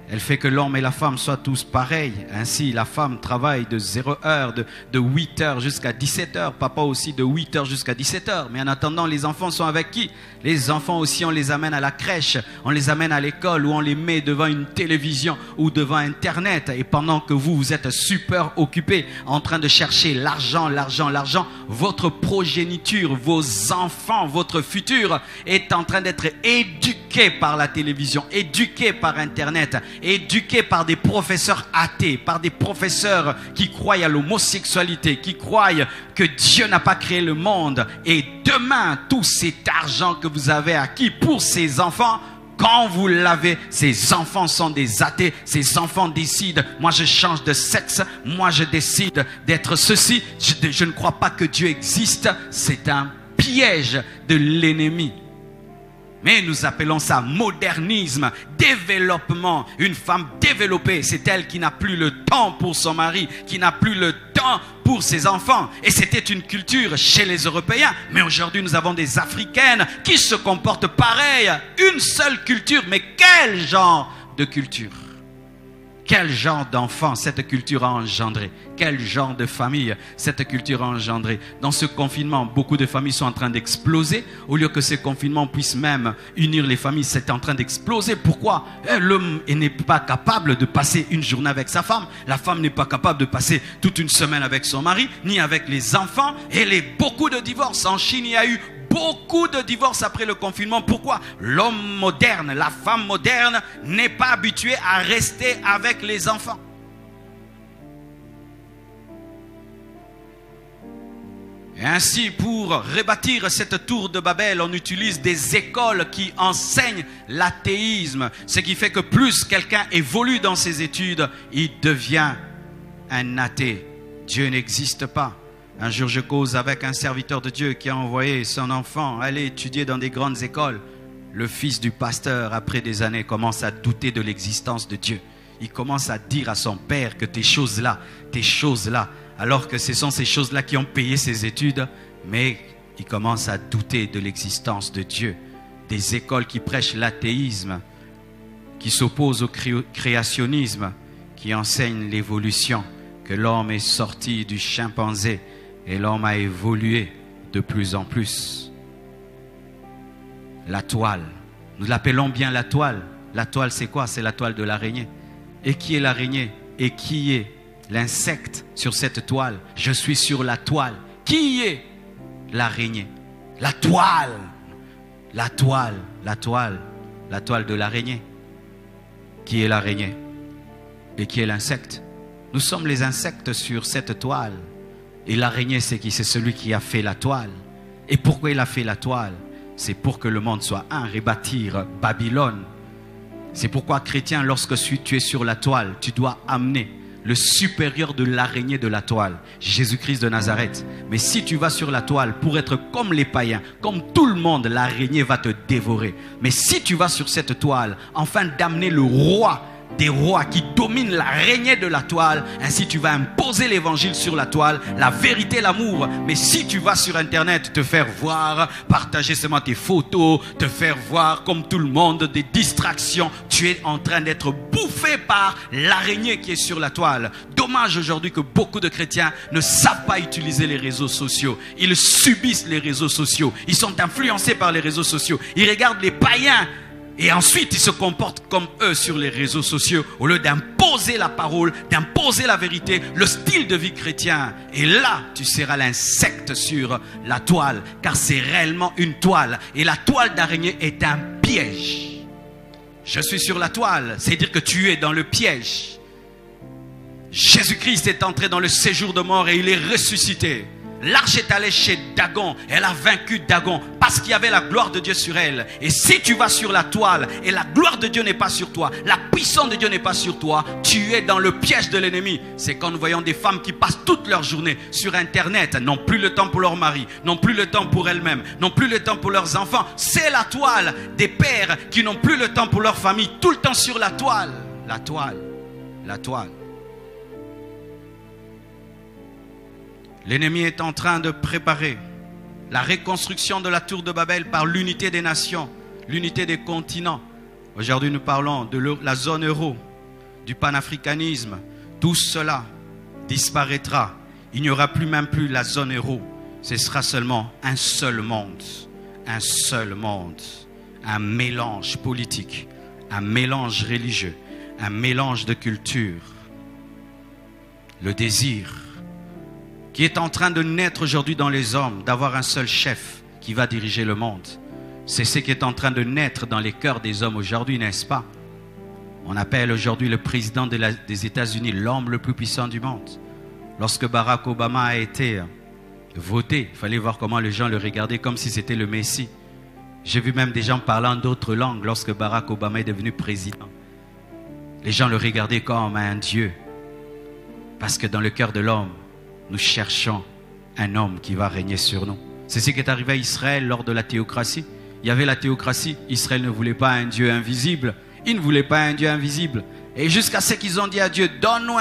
Elle fait que l'homme et la femme soient tous pareils. Ainsi, la femme travaille de 0h, de 8h jusqu'à 17h. Papa aussi de 8h jusqu'à 17h. Mais en attendant, les enfants sont avec qui? Les enfants aussi, on les amène à la crèche, on les amène à l'école ou on les met devant une télévision ou devant Internet. Et pendant que vous êtes super occupés en train de chercher l'argent, votre progéniture, vos enfants, votre futur est en train d'être éduqué par la télévision, éduqué par Internet, éduqués par des professeurs athées, par des professeurs qui croient à l'homosexualité, qui croient que Dieu n'a pas créé le monde. Et demain, tout cet argent que vous avez acquis pour ces enfants, quand vous l'avez, ces enfants sont des athées, ces enfants décident, moi je change de sexe, moi je décide d'être ceci, je ne crois pas que Dieu existe. C'est un piège de l'ennemi. Mais nous appelons ça modernisme, développement. Une femme développée, c'est elle qui n'a plus le temps pour son mari, qui n'a plus le temps pour ses enfants. Et c'était une culture chez les Européens. Mais aujourd'hui, nous avons des Africaines qui se comportent pareil. Une seule culture, mais quel genre de culture? Quel genre d'enfant cette culture a engendré? Quel genre de famille cette culture a engendré? Dans ce confinement, beaucoup de familles sont en train d'exploser. Au lieu que ce confinement puisse même unir les familles, c'est en train d'exploser. Pourquoi? L'homme n'est pas capable de passer une journée avec sa femme. La femme n'est pas capable de passer toute une semaine avec son mari, ni avec les enfants. Et beaucoup de divorces. En Chine, il y a eu beaucoup de divorces après le confinement. Pourquoi? L'homme moderne, la femme moderne n'est pas habituée à rester avec les enfants. Et ainsi, pour rebâtir cette tour de Babel, on utilise des écoles qui enseignent l'athéisme. Ce qui fait que plus quelqu'un évolue dans ses études, il devient un athée. Dieu n'existe pas. Un jour, je cause avec un serviteur de Dieu qui a envoyé son enfant aller étudier dans des grandes écoles. Le fils du pasteur, après des années, commence à douter de l'existence de Dieu. Il commence à dire à son père que tes choses-là, alors que ce sont ces choses-là qui ont payé ses études, mais il commence à douter de l'existence de Dieu. Des écoles qui prêchent l'athéisme, qui s'opposent au créationnisme, qui enseignent l'évolution, que l'homme est sorti du chimpanzé et l'homme a évolué de plus en plus. La toile, nous l'appelons bien la toile. La toile, c'est quoi? C'est la toile de l'araignée. Et qui est l'araignée? Et qui est l'insecte sur cette toile? Je suis sur la toile. Qui est l'araignée? La toile. La toile, la toile, la toile de l'araignée. Qui est l'araignée? Et qui est l'insecte? Nous sommes les insectes sur cette toile. Et l'araignée, c'est qui? C'est celui qui a fait la toile. Et pourquoi il a fait la toile? C'est pour que le monde soit un, rebâtir Babylone. C'est pourquoi, chrétien, lorsque tu es sur la toile, tu dois amener le supérieur de l'araignée de la toile, Jésus-Christ de Nazareth. Mais si tu vas sur la toile pour être comme les païens, comme tout le monde, l'araignée va te dévorer. Mais si tu vas sur cette toile, afin d'amener le roi des rois qui dominent l'araignée de la toile, ainsi tu vas imposer l'évangile sur la toile, la vérité, l'amour. Mais si tu vas sur Internet te faire voir, partager seulement tes photos, te faire voir comme tout le monde, des distractions, tu es en train d'être bouffé par l'araignée qui est sur la toile. Dommage aujourd'hui que beaucoup de chrétiens ne savent pas utiliser les réseaux sociaux. Ils subissent les réseaux sociaux. Ils sont influencés par les réseaux sociaux. Ils regardent les païens et ensuite, ils se comportent comme eux sur les réseaux sociaux au lieu d'imposer la parole, d'imposer la vérité, le style de vie chrétien. Et là, tu seras l'insecte sur la toile, car c'est réellement une toile. Et la toile d'araignée est un piège. Je suis sur la toile, c'est-à-dire que tu es dans le piège. Jésus-Christ est entré dans le séjour de mort et il est ressuscité. L'arche est allée chez Dagon. Elle a vaincu Dagon parce qu'il y avait la gloire de Dieu sur elle. Et si tu vas sur la toile et la gloire de Dieu n'est pas sur toi, la puissance de Dieu n'est pas sur toi, tu es dans le piège de l'ennemi. C'est quand nous voyons des femmes qui passent toute leur journée sur Internet, n'ont plus le temps pour leur mari, n'ont plus le temps pour elles-mêmes, n'ont plus le temps pour leurs enfants. C'est la toile des pères qui n'ont plus le temps pour leur famille, tout le temps sur la toile. La toile. la toile. L'ennemi est en train de préparer la reconstruction de la tour de Babel par l'unité des nations, l'unité des continents. Aujourd'hui, nous parlons de la zone euro, du panafricanisme. Tout cela disparaîtra. Il n'y aura même plus la zone euro. Ce sera seulement un seul monde, un mélange politique, un mélange religieux, un mélange de culture. Le désir qui est en train de naître aujourd'hui dans les hommes, d'avoir un seul chef qui va diriger le monde. C'est ce qui est en train de naître dans les cœurs des hommes aujourd'hui, n'est-ce pas? On appelle aujourd'hui le président des États-Unis l'homme le plus puissant du monde. Lorsque Barack Obama a été voté, il fallait voir comment les gens le regardaient comme si c'était le Messie. J'ai vu même des gens parlant d'autres langues lorsque Barack Obama est devenu président. Les gens le regardaient comme un Dieu. Parce que dans le cœur de l'homme, nous cherchons un homme qui va régner sur nous. C'est ce qui est arrivé à Israël lors de la théocratie. Il y avait la théocratie. Israël ne voulait pas un Dieu invisible. Il ne voulait pas un Dieu invisible. Et jusqu'à ce qu'ils ont dit à Dieu, donne-nous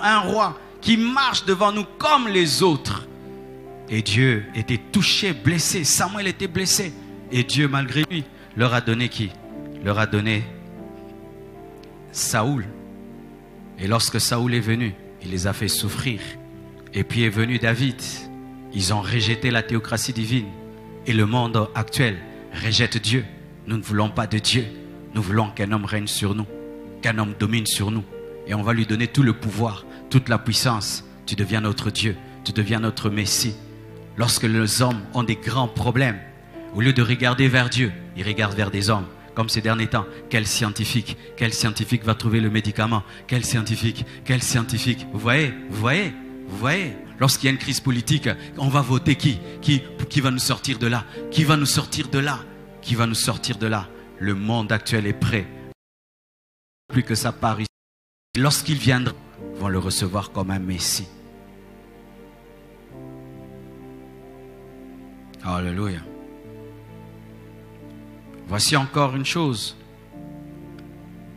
un roi qui marche devant nous comme les autres. Et Dieu était touché, blessé. Samuel était blessé. Et Dieu, malgré lui, leur a donné qui? Leur a donné Saoul. Et lorsque Saoul est venu, il les a fait souffrir. Et puis est venu David. Ils ont rejeté la théocratie divine. Et le monde actuel rejette Dieu. Nous ne voulons pas de Dieu. Nous voulons qu'un homme règne sur nous. Qu'un homme domine sur nous. Et on va lui donner tout le pouvoir, toute la puissance. Tu deviens notre Dieu. Tu deviens notre Messie. Lorsque les hommes ont des grands problèmes, au lieu de regarder vers Dieu, ils regardent vers des hommes. Comme ces derniers temps, quel scientifique va trouver le médicament? Quel scientifique? Vous voyez? Lorsqu'il y a une crise politique, on va voter qui va nous sortir de là? Qui va nous sortir de là? Le monde actuel est prêt. Plus que ça part ici. Lorsqu'il viendra, ils vont le recevoir comme un Messie. Alléluia. Voici encore une chose.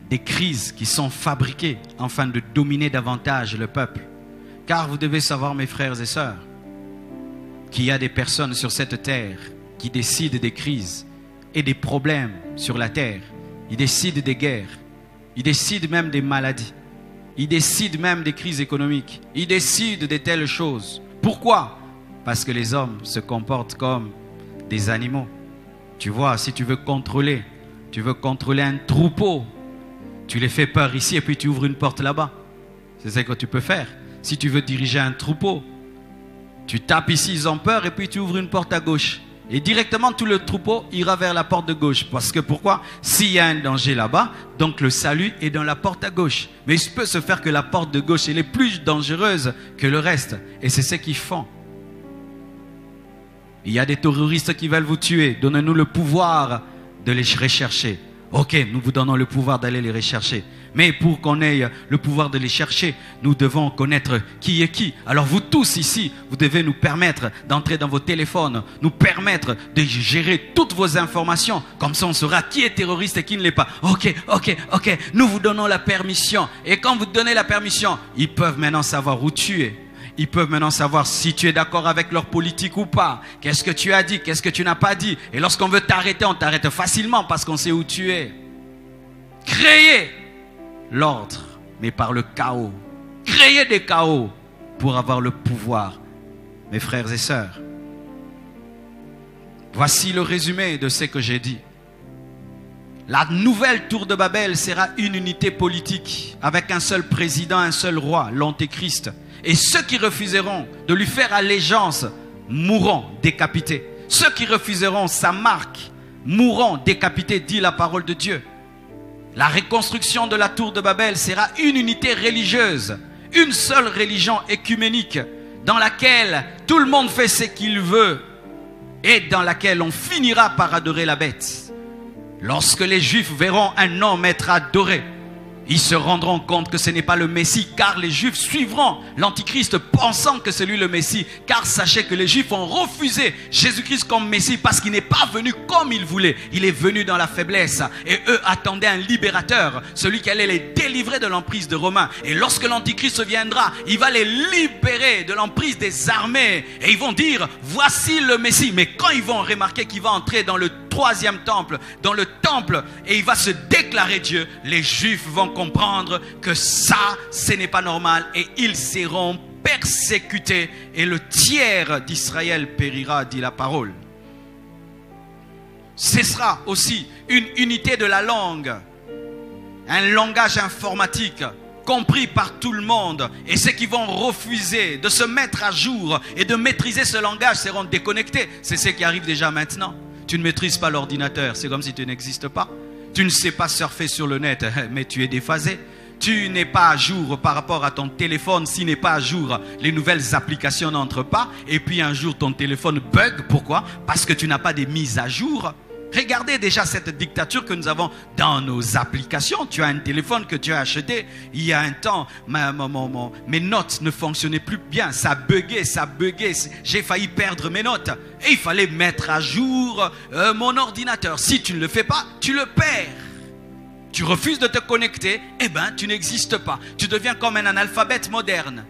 Des crises qui sont fabriquées afin de dominer davantage le peuple. Car vous devez savoir, mes frères et sœurs, qu'il y a des personnes sur cette terre qui décident des crises et des problèmes sur la terre. Ils décident des guerres. Ils décident même des maladies. Ils décident même des crises économiques. Ils décident de telles choses. Pourquoi? Parce que les hommes se comportent comme des animaux. Tu vois, si tu veux contrôler un troupeau, tu les fais peur ici et puis tu ouvres une porte là-bas. C'est ce que tu peux faire. Si tu veux diriger un troupeau, tu tapes ici, ils ont peur et puis tu ouvres une porte à gauche. Et directement, tout le troupeau ira vers la porte de gauche. Parce que pourquoi? S'il y a un danger là-bas, donc le salut est dans la porte à gauche. Mais il peut se faire que la porte de gauche elle est plus dangereuse que le reste. Et c'est ce qu'ils font. Il y a des terroristes qui veulent vous tuer. Donnez-nous le pouvoir de les rechercher. Ok, nous vous donnons le pouvoir d'aller les rechercher. Mais pour qu'on ait le pouvoir de les chercher, nous devons connaître qui est qui. Alors vous tous ici, vous devez nous permettre d'entrer dans vos téléphones, nous permettre de gérer toutes vos informations. Comme ça, on saura qui est terroriste et qui ne l'est pas. Ok. Nous vous donnons la permission. Et quand vous donnez la permission, ils peuvent maintenant savoir où tu es. Ils peuvent maintenant savoir si tu es d'accord avec leur politique ou pas. Qu'est-ce que tu as dit, qu'est-ce que tu n'as pas dit. Et lorsqu'on veut t'arrêter, on t'arrête facilement parce qu'on sait où tu es. Créer l'ordre, mais par le chaos. Créer des chaos pour avoir le pouvoir. Mes frères et sœurs, voici le résumé de ce que j'ai dit. La nouvelle tour de Babel sera une unité politique avec un seul président, un seul roi, l'Antéchrist. Et ceux qui refuseront de lui faire allégeance mourront décapités. Ceux qui refuseront sa marque mourront décapités, dit la parole de Dieu. La reconstruction de la tour de Babel sera une unité religieuse, une seule religion écuménique dans laquelle tout le monde fait ce qu'il veut et dans laquelle on finira par adorer la bête. Lorsque les Juifs verront un homme être adoré, Ils se rendront compte que ce n'est pas le Messie, car les Juifs suivront l'Antichrist pensant que c'est lui le Messie. Car sachez que les Juifs ont refusé Jésus-Christ comme Messie parce qu'il n'est pas venu comme il voulait. Il est venu dans la faiblesse. Et eux attendaient un libérateur, celui qui allait les délivrer de l'emprise des Romains. Et lorsque l'Antichrist viendra, il va les libérer de l'emprise des armées. Et ils vont dire, voici le Messie. Mais quand ils vont remarquer qu'il va entrer dans le troisième temple, dans le temple, et il va se déclarer Dieu, les Juifs vont comprendre que ça, ce n'est pas normal, et ils seront persécutés, et le tiers d'Israël périra, dit la parole. Ce sera aussi une unité de la langue, un langage informatique compris par tout le monde, et ceux qui vont refuser de se mettre à jour et de maîtriser ce langage seront déconnectés. C'est ce qui arrive déjà maintenant. Tu ne maîtrises pas l'ordinateur, c'est comme si tu n'existes pas. Tu ne sais pas surfer sur le net, mais tu es déphasé. Tu n'es pas à jour par rapport à ton téléphone. S'il n'est pas à jour, les nouvelles applications n'entrent pas. Et puis un jour, ton téléphone bug. Pourquoi? Parce que tu n'as pas des mises à jour. Regardez déjà cette dictature que nous avons dans nos applications. Tu as un téléphone que tu as acheté il y a un temps. Mes notes ne fonctionnaient plus bien. Ça buguait. J'ai failli perdre mes notes. Et il fallait mettre à jour mon ordinateur. Si tu ne le fais pas, tu le perds. Tu refuses de te connecter, eh bien tu n'existes pas. Tu deviens comme un analphabète moderne.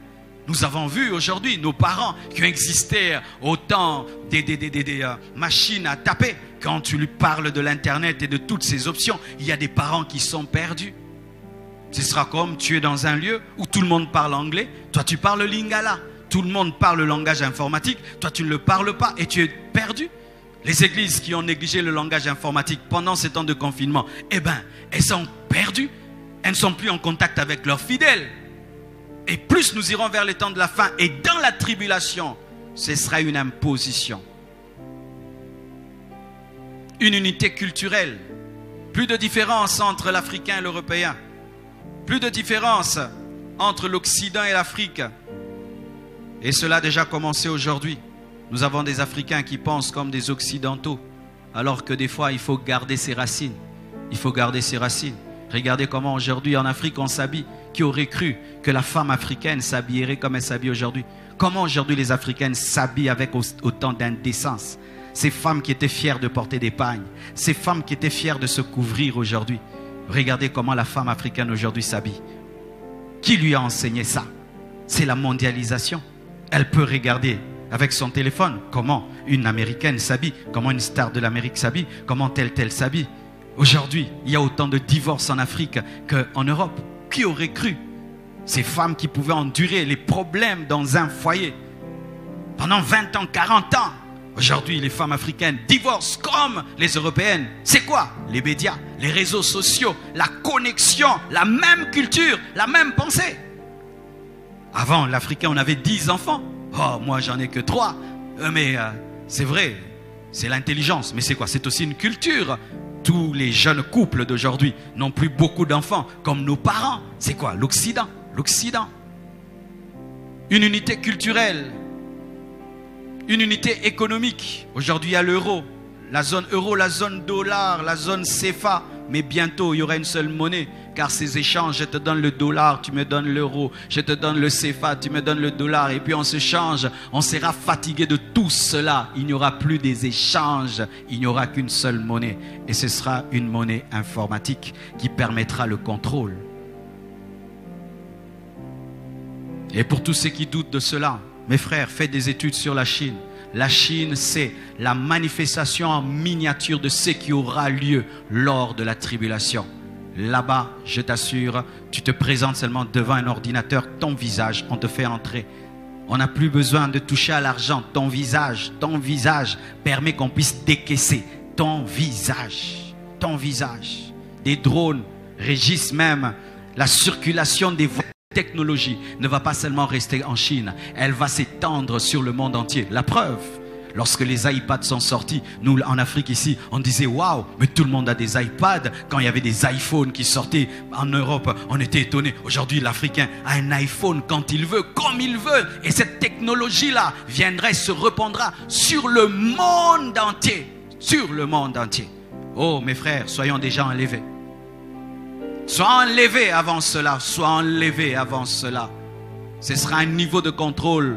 Nous avons vu aujourd'hui nos parents qui ont existé au temps des machines à taper. Quand tu lui parles de l'internet et de toutes ces options, il y a des parents qui sont perdus. Ce sera comme tu es dans un lieu où tout le monde parle anglais, toi tu parles lingala. Tout le monde parle le langage informatique, toi tu ne le parles pas et tu es perdu. Les églises qui ont négligé le langage informatique pendant ces temps de confinement, eh bien, elles sont perdues. Elles ne sont plus en contact avec leurs fidèles. Et plus nous irons vers les temps de la fin et dans la tribulation, ce sera une imposition. Une unité culturelle. Plus de différence entre l'Africain et l'Européen. Plus de différence entre l'Occident et l'Afrique. Et cela a déjà commencé aujourd'hui. Nous avons des Africains qui pensent comme des Occidentaux, alors que des fois, il faut garder ses racines. Il faut garder ses racines. Regardez comment aujourd'hui en Afrique on s'habille. Qui aurait cru que la femme africaine s'habillerait comme elle s'habille aujourd'hui? Comment aujourd'hui les Africaines s'habillent avec autant d'indécence? Ces femmes qui étaient fières de porter des pagnes, ces femmes qui étaient fières de se couvrir aujourd'hui. Regardez comment la femme africaine aujourd'hui s'habille. Qui lui a enseigné ça? C'est la mondialisation. Elle peut regarder avec son téléphone comment une Américaine s'habille, comment une star de l'Amérique s'habille, comment telle s'habille. Aujourd'hui, il y a autant de divorces en Afrique qu'en Europe. Qui aurait cru? Ces femmes qui pouvaient endurer les problèmes dans un foyer pendant 20 ans, 40 ans. Aujourd'hui, les femmes africaines divorcent comme les européennes. C'est quoi? Les médias, les réseaux sociaux, la connexion, la même culture, la même pensée. Avant, l'Africain, on avait 10 enfants. Oh, moi, j'en ai que 3. Mais c'est vrai, c'est l'intelligence. Mais c'est quoi? C'est aussi une culture. Tous les jeunes couples d'aujourd'hui n'ont plus beaucoup d'enfants, comme nos parents. C'est quoi? L'Occident. L'Occident. Une unité culturelle. Une unité économique. Aujourd'hui, il y a l'euro. La zone euro, la zone dollar, la zone CFA. Mais bientôt, il y aura une seule monnaie. Car ces échanges, je te donne le dollar, tu me donnes l'euro. Je te donne le CFA, tu me donnes le dollar. Et puis on se change. On sera fatigué de tout cela. Il n'y aura plus des échanges. Il n'y aura qu'une seule monnaie. Et ce sera une monnaie informatique qui permettra le contrôle. Et pour tous ceux qui doutent de cela, mes frères, faites des études sur la Chine. La Chine, c'est la manifestation en miniature de ce qui aura lieu lors de la tribulation. Là-bas, je t'assure, tu te présentes seulement devant un ordinateur, ton visage, on te fait entrer. On n'a plus besoin de toucher à l'argent. Ton visage permet qu'on puisse décaisser ton visage. Ton visage. Des drones régissent même la circulation des voies. La technologie ne va pas seulement rester en Chine, elle va s'étendre sur le monde entier. La preuve, lorsque les iPads sont sortis, nous en Afrique ici, on disait waouh, mais tout le monde a des iPads. Quand il y avait des iPhones qui sortaient en Europe, on était étonnés. Aujourd'hui, l'Africain a un iPhone quand il veut, comme il veut. Et cette technologie-là viendrait, se répandra sur le monde entier. Sur le monde entier. Oh mes frères, soyons des gens enlevés. Sois enlevé avant cela. Sois enlevé avant cela. Ce sera un niveau de contrôle.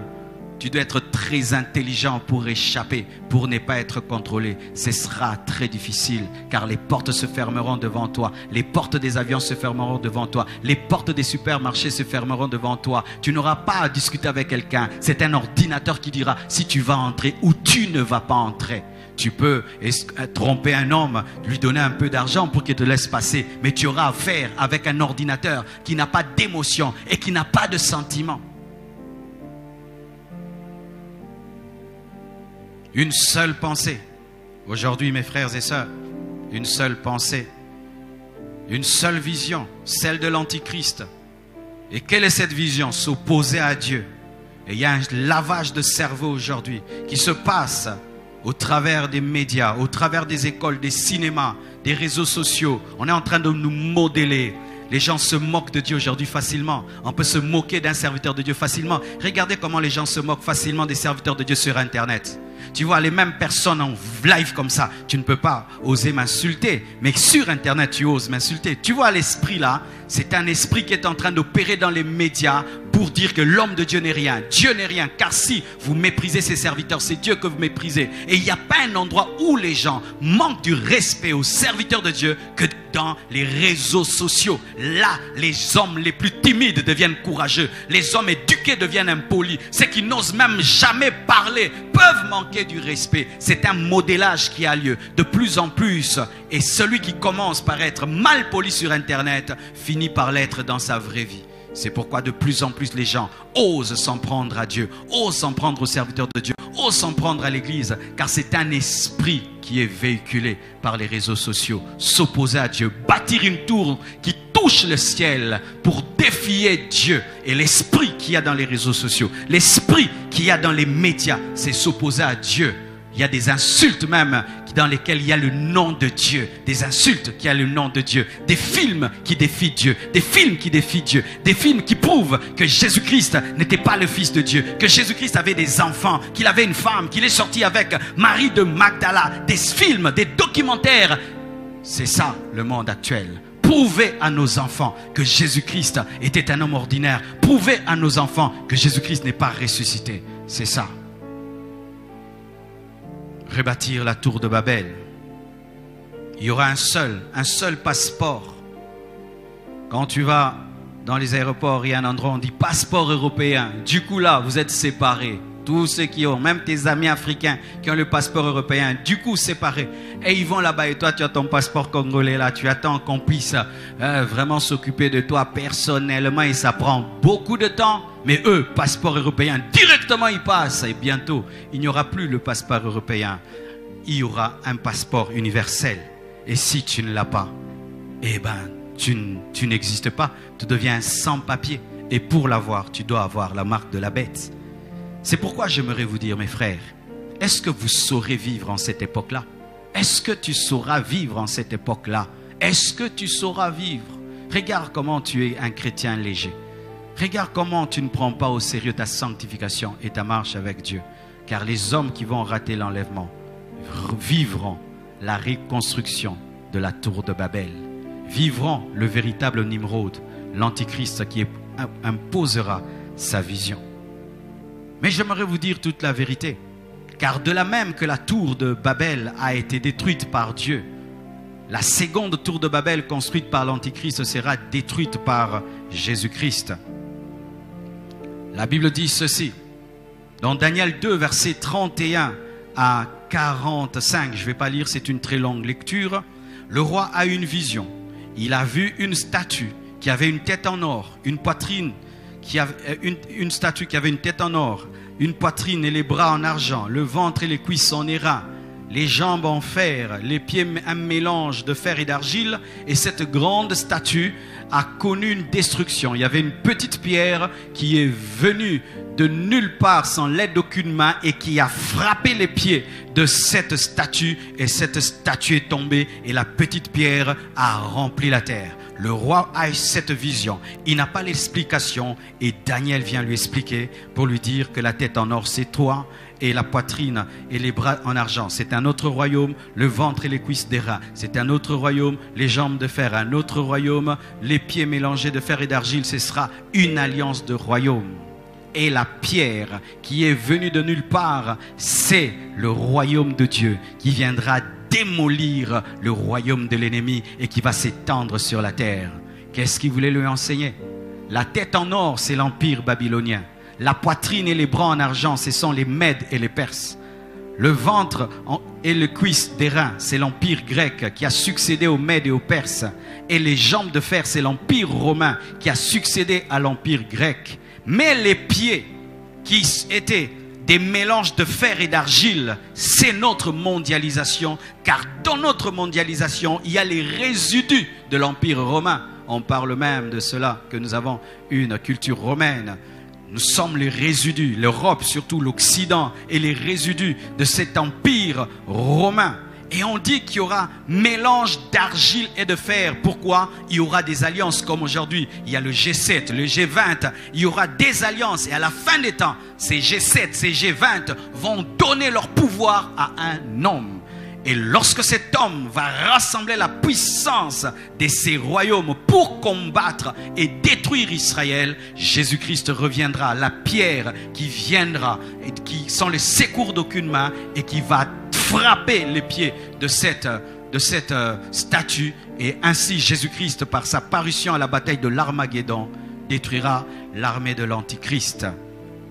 Tu dois être très intelligent pour échapper, pour ne pas être contrôlé. Ce sera très difficile car les portes se fermeront devant toi. Les portes des avions se fermeront devant toi. Les portes des supermarchés se fermeront devant toi. Tu n'auras pas à discuter avec quelqu'un. C'est un ordinateur qui dira si tu vas entrer ou tu ne vas pas entrer. Tu peux tromper un homme, lui donner un peu d'argent pour qu'il te laisse passer. Mais tu auras affaire avec un ordinateur qui n'a pas d'émotion et qui n'a pas de sentiment. Une seule pensée. Aujourd'hui, mes frères et sœurs, une seule pensée. Une seule vision, celle de l'Antichrist. Et quelle est cette vision? S'opposer à Dieu. Et il y a un lavage de cerveau aujourd'hui qui se passe au travers des médias, au travers des écoles, des cinémas, des réseaux sociaux. On est en train de nous modeler. Les gens se moquent de Dieu aujourd'hui facilement. On peut se moquer d'un serviteur de Dieu facilement. Regardez comment les gens se moquent facilement des serviteurs de Dieu sur Internet. Tu vois les mêmes personnes en live comme ça. Tu ne peux pas oser m'insulter. Mais sur Internet, tu oses m'insulter. Tu vois l'esprit là. C'est un esprit qui est en train d'opérer dans les médias pour dire que l'homme de Dieu n'est rien. Dieu n'est rien. Car si vous méprisez ses serviteurs, c'est Dieu que vous méprisez. Et il n'y a pas un endroit où les gens manquent du respect aux serviteurs de Dieu que dans les réseaux sociaux. Là, les hommes les plus timides deviennent courageux. Les hommes éduqués deviennent impolis. Ceux qui n'osent même jamais parler peuvent manquer du respect. C'est un modélage qui a lieu de plus en plus. Et celui qui commence par être mal poli sur Internet finit par l'être dans sa vraie vie. C'est pourquoi de plus en plus les gens osent s'en prendre à Dieu, osent s'en prendre aux serviteurs de Dieu, osent s'en prendre à l'église, car c'est un esprit qui est véhiculé par les réseaux sociaux. S'opposer à Dieu, bâtir une tour qui touche le ciel pour défier Dieu. Et l'esprit qu'il y a dans les réseaux sociaux, l'esprit qu'il y a dans les médias, c'est s'opposer à Dieu. Il y a des insultes même dans lesquelles il y a le nom de Dieu. Des insultes qui a le nom de Dieu. Des films qui défient Dieu. Des films qui défient Dieu. Des films qui prouvent que Jésus-Christ n'était pas le Fils de Dieu. Que Jésus-Christ avait des enfants. Qu'il avait une femme. Qu'il est sorti avec Marie de Magdala. Des films, des documentaires. C'est ça le monde actuel. Prouvez à nos enfants que Jésus-Christ était un homme ordinaire. Prouvez à nos enfants que Jésus-Christ n'est pas ressuscité. C'est ça. Rebâtir la tour de Babel. Il y aura un seul passeport. Quand tu vas dans les aéroports, il y a un endroit où on dit passeport européen. Du coup là, vous êtes séparés. Tous ceux qui ont, même tes amis africains qui ont le passeport européen, du coup séparés. Et ils vont là-bas et toi tu as ton passeport congolais là. Tu attends qu'on puisse vraiment s'occuper de toi personnellement et ça prend beaucoup de temps. Mais eux, passeport européen, directement ils passent. Et bientôt, il n'y aura plus le passeport européen. Il y aura un passeport universel. Et si tu ne l'as pas, eh ben, tu n'existes pas. Tu deviens sans papier. Et pour l'avoir, tu dois avoir la marque de la bête. C'est pourquoi j'aimerais vous dire, mes frères, est-ce que vous saurez vivre en cette époque-là? Est-ce que tu sauras vivre en cette époque-là? Est-ce que tu sauras vivre? Regarde comment tu es un chrétien léger. Regarde comment tu ne prends pas au sérieux ta sanctification et ta marche avec Dieu. Car les hommes qui vont rater l'enlèvement vivront la reconstruction de la tour de Babel. Vivront le véritable Nimrod, l'antichrist qui imposera sa vision. Mais j'aimerais vous dire toute la vérité. Car de la même que la tour de Babel a été détruite par Dieu, la seconde tour de Babel construite par l'antichrist sera détruite par Jésus-Christ. La Bible dit ceci, dans Daniel 2, versets 31 à 45, je ne vais pas lire, c'est une très longue lecture. Le roi a une vision. Il a vu une statue qui avait une tête en or, une poitrine, une statue qui avait une tête en or, une poitrine et les bras en argent, le ventre et les cuisses en airain, les jambes en fer, les pieds un mélange de fer et d'argile. Et cette grande statue a connu une destruction. Il y avait une petite pierre qui est venue de nulle part sans l'aide d'aucune main et qui a frappé les pieds de cette statue. Et cette statue est tombée et la petite pierre a rempli la terre. Le roi a cette vision. Il n'a pas l'explication et Daniel vient lui expliquer pour lui dire que la tête en or c'est toi et la poitrine et les bras en argent. C'est un autre royaume, le ventre et les cuisses d'airain. C'est un autre royaume, les jambes de fer. Un autre royaume, les pieds mélangés de fer et d'argile. Ce sera une alliance de royaumes. Et la pierre qui est venue de nulle part, c'est le royaume de Dieu qui viendra démolir le royaume de l'ennemi et qui va s'étendre sur la terre. Qu'est-ce qu'il voulait lui enseigner? La tête en or, c'est l'empire babylonien. La poitrine et les bras en argent, ce sont les Mèdes et les Perses. Le ventre et les cuisses d'airain, c'est l'empire grec qui a succédé aux Mèdes et aux Perses. Et les jambes de fer, c'est l'empire romain qui a succédé à l'empire grec. Mais les pieds qui étaient des mélanges de fer et d'argile, c'est notre mondialisation. Car dans notre mondialisation, il y a les résidus de l'empire romain. On parle même de cela, que nous avons une culture romaine. Nous sommes les résidus, l'Europe, surtout l'Occident, et les résidus de cet empire romain. Et on dit qu'il y aura mélange d'argile et de fer. Pourquoi? Il y aura des alliances comme aujourd'hui. Il y a le G7, le G20. Il y aura des alliances. Et à la fin des temps, ces G7, ces G20 vont donner leur pouvoir à un homme. Et lorsque cet homme va rassembler la puissance de ces royaumes pour combattre et détruire Israël, Jésus-Christ reviendra, la pierre qui viendra, et qui sans le secours d'aucune main, et qui va frapper les pieds de cette statue. Et ainsi Jésus-Christ, par sa parution à la bataille de l'Armageddon, détruira l'armée de l'Antichrist.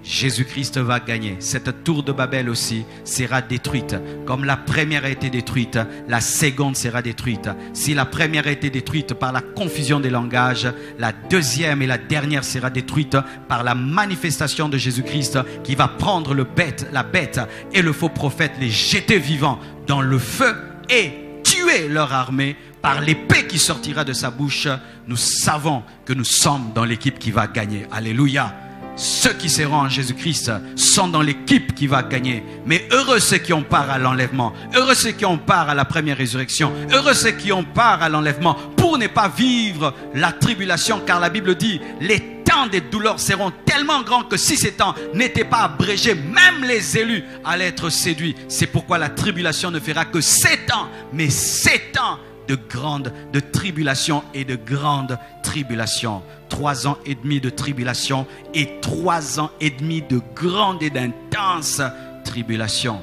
Jésus-Christ va gagner. Cette tour de Babel aussi sera détruite. Comme la première a été détruite, la seconde sera détruite. Si la première a été détruite par la confusion des langages, la deuxième et la dernière sera détruite par la manifestation de Jésus-Christ qui va prendre la bête et le faux prophète, les jeter vivants dans le feu et tuer leur armée par l'épée qui sortira de sa bouche. Nous savons que nous sommes dans l'équipe qui va gagner. Alléluia. Ceux qui seront en Jésus-Christ sont dans l'équipe qui va gagner. Mais heureux ceux qui ont part à l'enlèvement. Heureux ceux qui ont part à la première résurrection. Heureux ceux qui ont part à l'enlèvement pour ne pas vivre la tribulation. Car la Bible dit, les temps des douleurs seront tellement grands que si ces temps n'étaient pas abrégés, même les élus allaient être séduits. C'est pourquoi la tribulation ne fera que 7 ans. Mais 7 ans de tribulation et de grande tribulation. 3 ans et demi de tribulation et 3 ans et demi de grande et d'intense tribulation.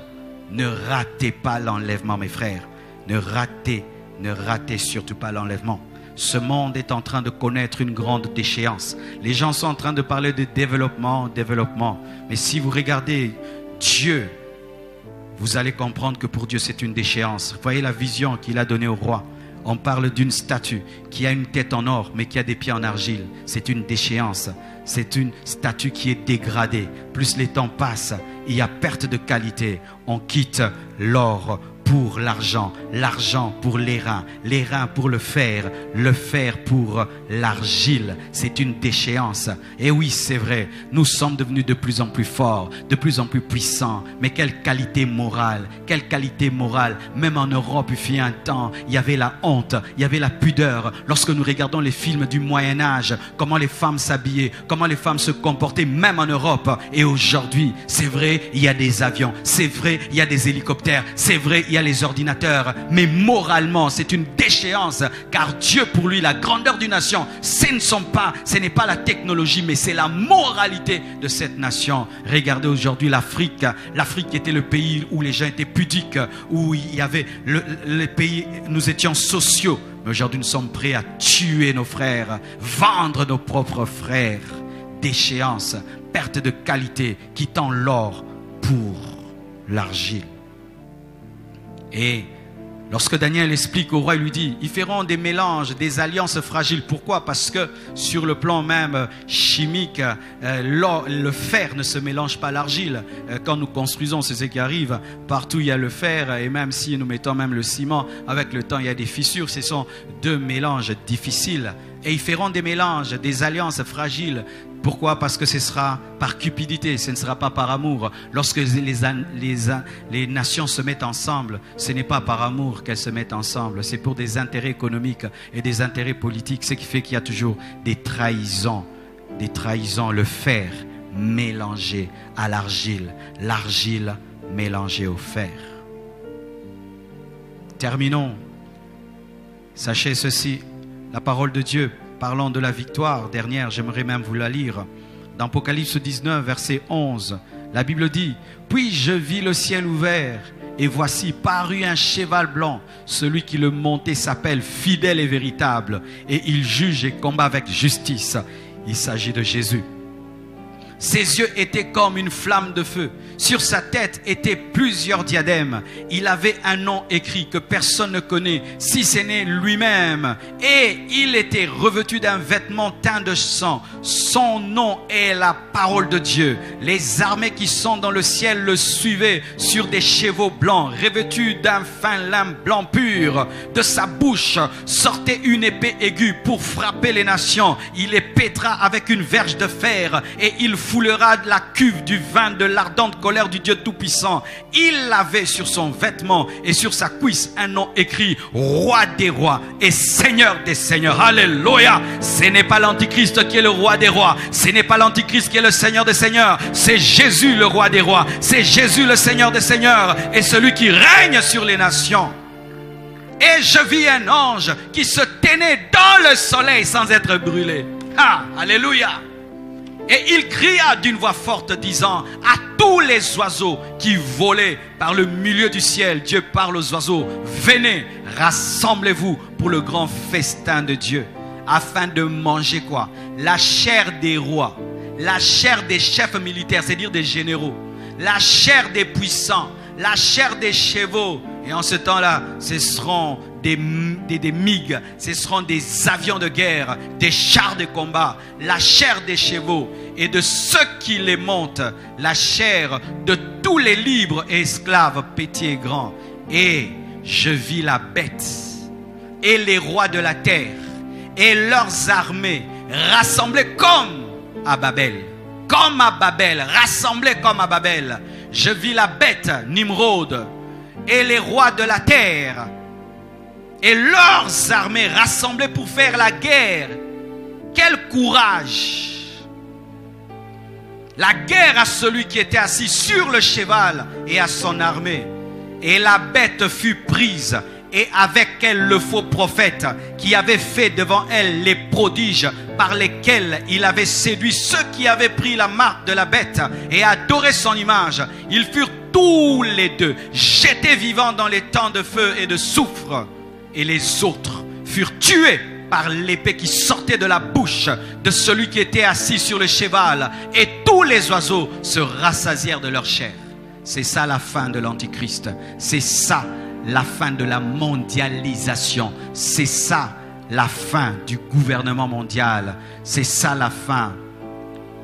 Ne ratez pas l'enlèvement, mes frères. Ne ratez surtout pas l'enlèvement. Ce monde est en train de connaître une grande déchéance. Les gens sont en train de parler de développement. Mais si vous regardez Dieu, vous allez comprendre que pour Dieu c'est une déchéance. Vous voyez la vision qu'il a donnée au roi. On parle d'une statue qui a une tête en or mais qui a des pieds en argile. C'est une déchéance. C'est une statue qui est dégradée. Plus les temps passent, il y a perte de qualité. On quitte l'or pour l'argent, l'argent pour l'airain, l'airain pour le fer pour l'argile. C'est une déchéance. Et oui, c'est vrai, nous sommes devenus de plus en plus forts, de plus en plus puissants. Mais quelle qualité morale, quelle qualité morale. Même en Europe, il fut un temps, il y avait la honte, il y avait la pudeur. Lorsque nous regardons les films du Moyen-Âge, comment les femmes s'habillaient, comment les femmes se comportaient, même en Europe. Et aujourd'hui, c'est vrai, il y a des avions, c'est vrai, il y a des hélicoptères, c'est vrai, il y a les ordinateurs, mais moralement c'est une déchéance, car Dieu pour lui, la grandeur d'une nation, ce n'est pas la technologie, mais c'est la moralité de cette nation. Regardez aujourd'hui l'Afrique. L'Afrique était le pays où les gens étaient pudiques, où il y avait le pays, nous étions sociaux, mais aujourd'hui nous sommes prêts à tuer nos frères, vendre nos propres frères. Déchéance, perte de qualité, quittant l'or pour l'argile. Et lorsque Daniel explique au roi, il lui dit, ils feront des mélanges, des alliances fragiles. Pourquoi? Parce que sur le plan même chimique, le fer ne se mélange pas à l'argile. Quand nous construisons, c'est ce qui arrive. Partout il y a le fer, et même si nous mettons même le ciment, avec le temps il y a des fissures. Ce sont deux mélanges difficiles. Et ils feront des mélanges, des alliances fragiles. Pourquoi? Parce que ce sera par cupidité, ce ne sera pas par amour. Lorsque les nations se mettent ensemble, ce n'est pas par amour qu'elles se mettent ensemble. C'est pour des intérêts économiques et des intérêts politiques. Ce qui fait qu'il y a toujours des trahisons. Le fer mélangé à l'argile, l'argile mélangée au fer. Terminons. Sachez ceci, la parole de Dieu, parlant de la victoire dernière, j'aimerais même vous la lire. Dans Apocalypse 19, verset 11, la Bible dit: « Puis je vis le ciel ouvert, et voici parut un cheval blanc. Celui qui le montait s'appelle fidèle et véritable, et il juge et combat avec justice. » Il s'agit de Jésus. Ses yeux étaient comme une flamme de feu. Sur sa tête étaient plusieurs diadèmes. Il avait un nom écrit que personne ne connaît, si ce n'est lui-même. Et il était revêtu d'un vêtement teint de sang. Son nom est la parole de Dieu. Les armées qui sont dans le ciel le suivaient sur des chevaux blancs, revêtus d'un fin lin blanc pur. De sa bouche sortait une épée aiguë pour frapper les nations. Il les pétra avec une verge de fer, et il foulera de la cuve du vin de l'ardente colère du Dieu Tout-Puissant. Il avait sur son vêtement et sur sa cuisse un nom écrit: Roi des rois et Seigneur des seigneurs. Alléluia. Ce n'est pas l'Antichrist qui est le roi des rois. Ce n'est pas l'Antichrist qui est le Seigneur des seigneurs. C'est Jésus le roi des rois. C'est Jésus le Seigneur des seigneurs et celui qui règne sur les nations. Et je vis un ange qui se tenait dans le soleil sans être brûlé. Ah, alléluia. Et il cria d'une voix forte, disant à tous les oiseaux qui volaient par le milieu du ciel, Dieu parle aux oiseaux: venez, rassemblez-vous pour le grand festin de Dieu, afin de manger quoi? La chair des rois, la chair des chefs militaires, c'est-à-dire des généraux, la chair des puissants, la chair des chevaux. Et en ce temps-là, ce seront des MiG, ce seront des avions de guerre, des chars de combat, la chair des chevaux et de ceux qui les montent, la chair de tous les libres et esclaves, petits et grands. Et je vis la bête et les rois de la terre et leurs armées rassemblées comme à Babel. Comme à Babel, rassemblées comme à Babel. Je vis la bête, Nimrod, et les rois de la terre et leurs armées rassemblées pour faire la guerre. Quel courage! La guerre à celui qui était assis sur le cheval et à son armée. Et la bête fut prise, et avec elle le faux prophète qui avait fait devant elle les prodiges par lesquels il avait séduit ceux qui avaient pris la marque de la bête et adoré son image. Ils furent tous les deux jetés vivants dans les temps de feu et de soufre. Et les autres furent tués par l'épée qui sortait de la bouche de celui qui était assis sur le cheval. Et tous les oiseaux se rassasièrent de leur chair. C'est ça la fin de l'Antichrist. C'est ça la fin de la mondialisation. C'est ça la fin du gouvernement mondial. C'est ça la fin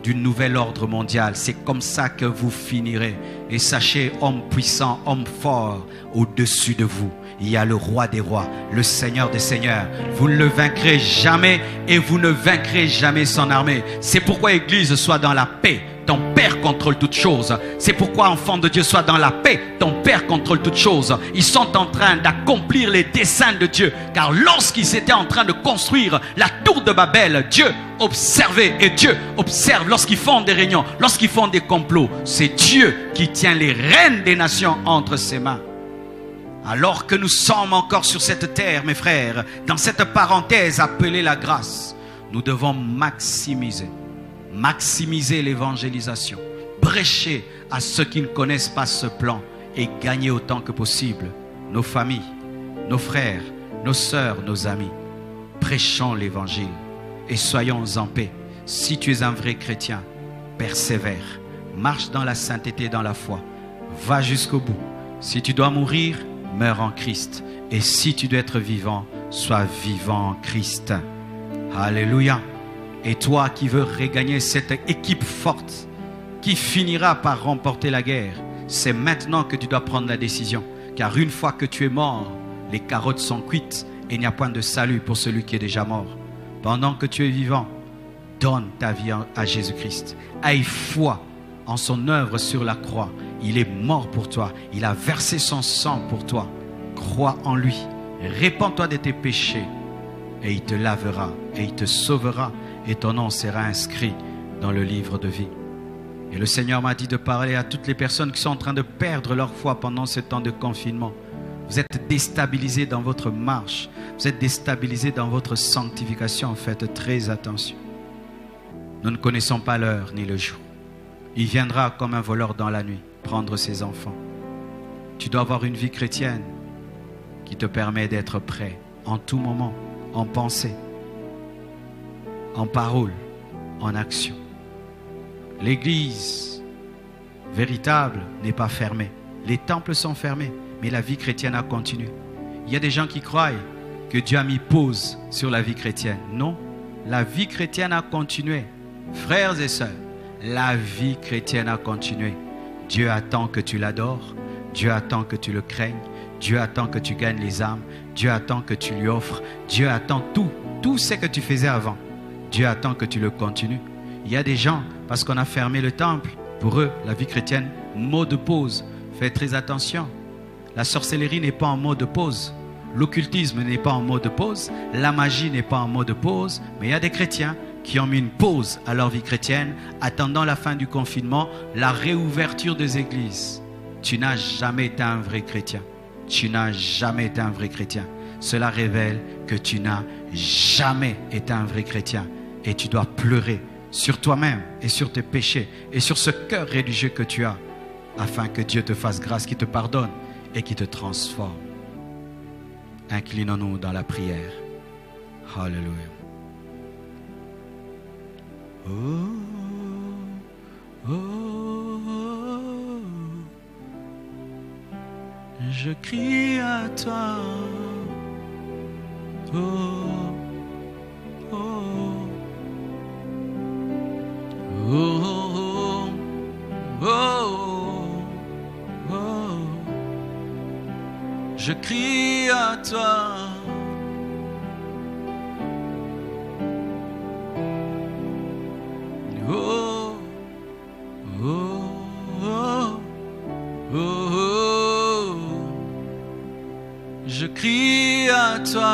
du nouvel ordre mondial. C'est comme ça que vous finirez. Et sachez, homme puissant, homme fort, au-dessus de vous, il y a le roi des rois, le Seigneur des seigneurs. Vous ne le vaincrez jamais et vous ne vaincrez jamais son armée. C'est pourquoi Église, soit dans la paix. Ton Père contrôle toutes choses. C'est pourquoi, enfant de Dieu, sois dans la paix. Ton Père contrôle toutes choses. Ils sont en train d'accomplir les desseins de Dieu. Car lorsqu'ils étaient en train de construire la tour de Babel, Dieu observait. Et Dieu observe lorsqu'ils font des réunions, lorsqu'ils font des complots. C'est Dieu qui tient les rênes des nations entre ses mains. Alors que nous sommes encore sur cette terre, mes frères, dans cette parenthèse appelée la grâce, nous devons maximiser l'évangélisation, prêcher à ceux qui ne connaissent pas ce plan et gagner autant que possible nos familles, nos frères, nos sœurs, nos amis. Prêchons l'évangile et soyons en paix. Si tu es un vrai chrétien, persévère, marche dans la sainteté, dans la foi, va jusqu'au bout. Si tu dois mourir, meurs en Christ. Et si tu dois être vivant, sois vivant en Christ. Alléluia. Et toi qui veux regagner cette équipe forte qui finira par remporter la guerre, c'est maintenant que tu dois prendre la décision. Car une fois que tu es mort, les carottes sont cuites et il n'y a point de salut pour celui qui est déjà mort. Pendant que tu es vivant, donne ta vie à Jésus-Christ. Aie foi en son œuvre sur la croix. Il est mort pour toi. Il a versé son sang pour toi. Crois en lui. Répands-toi de tes péchés et il te lavera et il te sauvera et ton nom sera inscrit dans le livre de vie. Et le Seigneur m'a dit de parler à toutes les personnes qui sont en train de perdre leur foi pendant ce temps de confinement. Vous êtes déstabilisés dans votre marche. Vous êtes déstabilisés dans votre sanctification. Faites très attention. Nous ne connaissons pas l'heure ni le jour. Il viendra comme un voleur dans la nuit prendre ses enfants. Tu dois avoir une vie chrétienne qui te permet d'être prêt en tout moment, en pensée, en parole, en action. L'église véritable n'est pas fermée. Les temples sont fermés, mais la vie chrétienne a continué. Il y a des gens qui croient que Dieu a mis pause sur la vie chrétienne. Non, la vie chrétienne a continué. Frères et sœurs, la vie chrétienne a continué. Dieu attend que tu l'adores. Dieu attend que tu le craignes. Dieu attend que tu gagnes les âmes. Dieu attend que tu lui offres. Dieu attend tout ce que tu faisais avant. Dieu attend que tu le continues. Il y a des gens, parce qu'on a fermé le temple, pour eux, la vie chrétienne, mot de pause. Faites très attention. La sorcellerie n'est pas en mode de pause. L'occultisme n'est pas en mode de pause. La magie n'est pas en mode de pause. Mais il y a des chrétiens qui ont mis une pause à leur vie chrétienne, attendant la fin du confinement, la réouverture des églises. Tu n'as jamais été un vrai chrétien. Tu n'as jamais été un vrai chrétien. Cela révèle que tu n'as jamais été un vrai chrétien. Et tu dois pleurer sur toi-même et sur tes péchés et sur ce cœur religieux que tu as, afin que Dieu te fasse grâce, qu'il te pardonne et qu'il te transforme. Inclinons-nous dans la prière. Alléluia. Oh, oh, oh, je crie à toi. Oh, oh, oh, oh, oh, oh, je crie à toi. Oh, oh, oh, oh, oh, je crie à toi.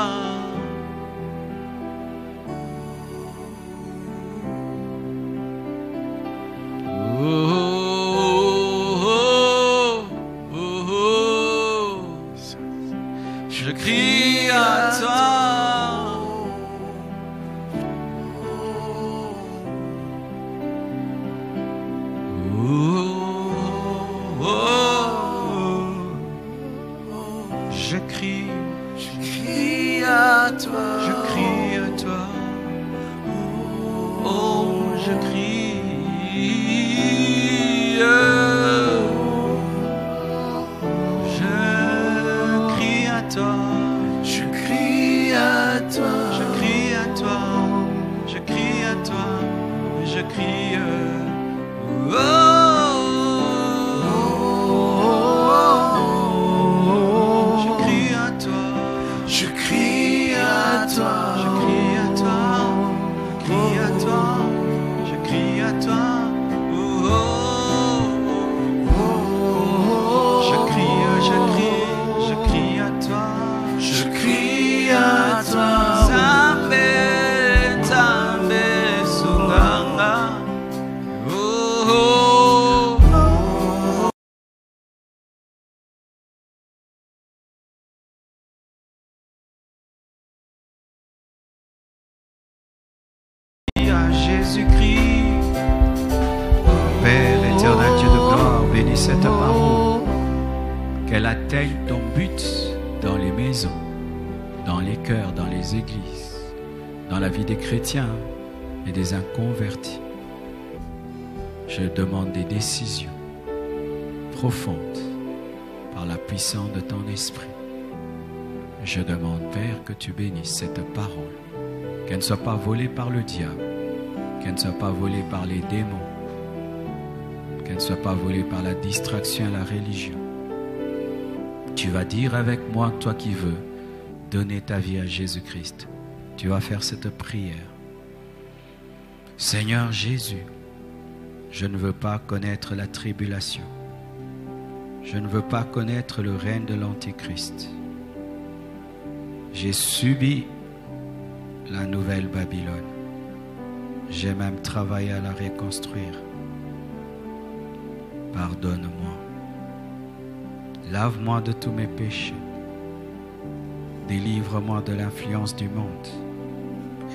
Jésus-Christ, Père éternel, Dieu de gloire, bénis cette parole, qu'elle atteigne ton but dans les maisons, dans les cœurs, dans les églises, dans la vie des chrétiens et des inconvertis. Je demande des décisions profondes par la puissance de ton esprit. Je demande, Père, que tu bénisses cette parole, qu'elle ne soit pas volée par le diable, qu'elle ne soit pas volée par les démons, qu'elle ne soit pas volée par la distraction et la religion. Tu vas dire avec moi, toi qui veux donner ta vie à Jésus-Christ, tu vas faire cette prière. Seigneur Jésus, je ne veux pas connaître la tribulation. Je ne veux pas connaître le règne de l'Antichrist. J'ai subi la nouvelle Babylone. J'ai même travaillé à la reconstruire. pardonne-moi. Lave-moi de tous mes péchés. Délivre-moi de l'influence du monde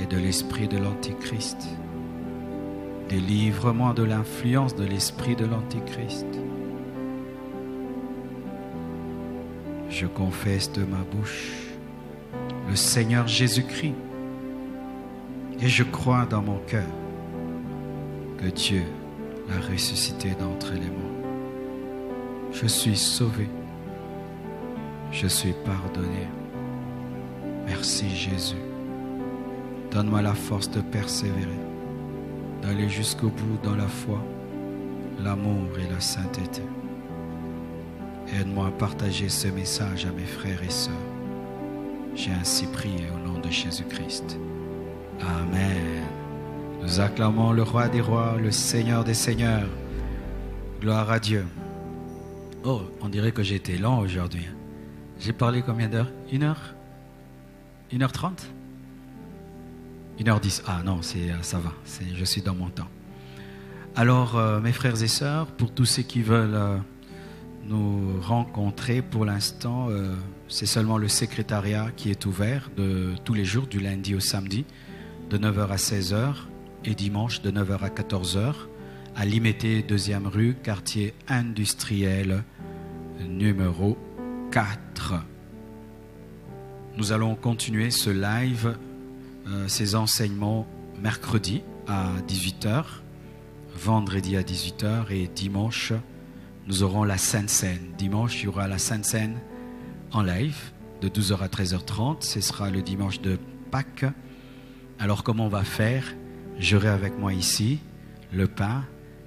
et de l'esprit de l'Antichrist. Délivre-moi de l'influence de l'esprit de l'Antichrist. Je confesse de ma bouche le Seigneur Jésus-Christ et je crois dans mon cœur que Dieu l'a ressuscité d'entre les morts. Je suis sauvé. Je suis pardonné. Merci Jésus. Donne-moi la force de persévérer, d'aller jusqu'au bout dans la foi, l'amour et la sainteté. Aide-moi à partager ce message à mes frères et sœurs. J'ai ainsi prié au nom de Jésus-Christ. Amen. Nous acclamons le roi des rois, le Seigneur des seigneurs. Gloire à Dieu. Oh, on dirait que j'ai été lent aujourd'hui. J'ai parlé combien d'heures? 1 heure? 1h30? 1h10. Ah non, ça va. Je suis dans mon temps. Alors, mes frères et sœurs, pour tous ceux qui veulent nous rencontrer, pour l'instant, c'est seulement le secrétariat qui est ouvert de tous les jours, du lundi au samedi, de 9h à 16h et dimanche de 9h à 14h, à Limété, 2e rue, quartier industriel, numéro 4. Nous allons continuer ce live, ces enseignements mercredi à 18h, vendredi à 18h et dimanche, nous aurons la Sainte Seine. Dimanche, il y aura la Sainte Seine en live de 12h à 13h30. Ce sera le dimanche de Pâques. Alors, comment on va faire? J'aurai avec moi ici le pain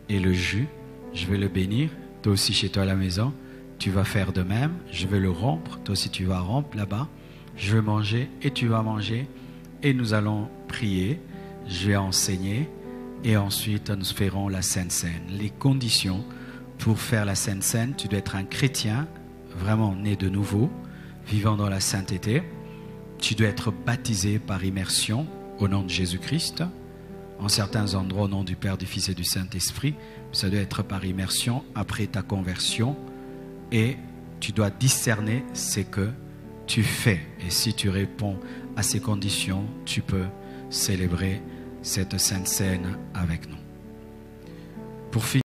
et le jus. Je vais le bénir. Toi aussi, chez toi à la maison, tu vas faire de même. Je vais le rompre. Toi aussi, tu vas rompre là-bas. Je vais manger et tu vas manger. Et nous allons prier. Je vais enseigner. Et ensuite, nous ferons la Sainte Seine. Les conditions pour faire la Sainte Seine, tu dois être un chrétien, vraiment né de nouveau, vivant dans la sainteté. Tu dois être baptisé par immersion au nom de Jésus-Christ. En certains endroits, au nom du Père, du Fils et du Saint-Esprit. Ça doit être par immersion après ta conversion. Et tu dois discerner ce que tu fais. Et si tu réponds à ces conditions, tu peux célébrer cette Sainte Seine avec nous. Pour finir,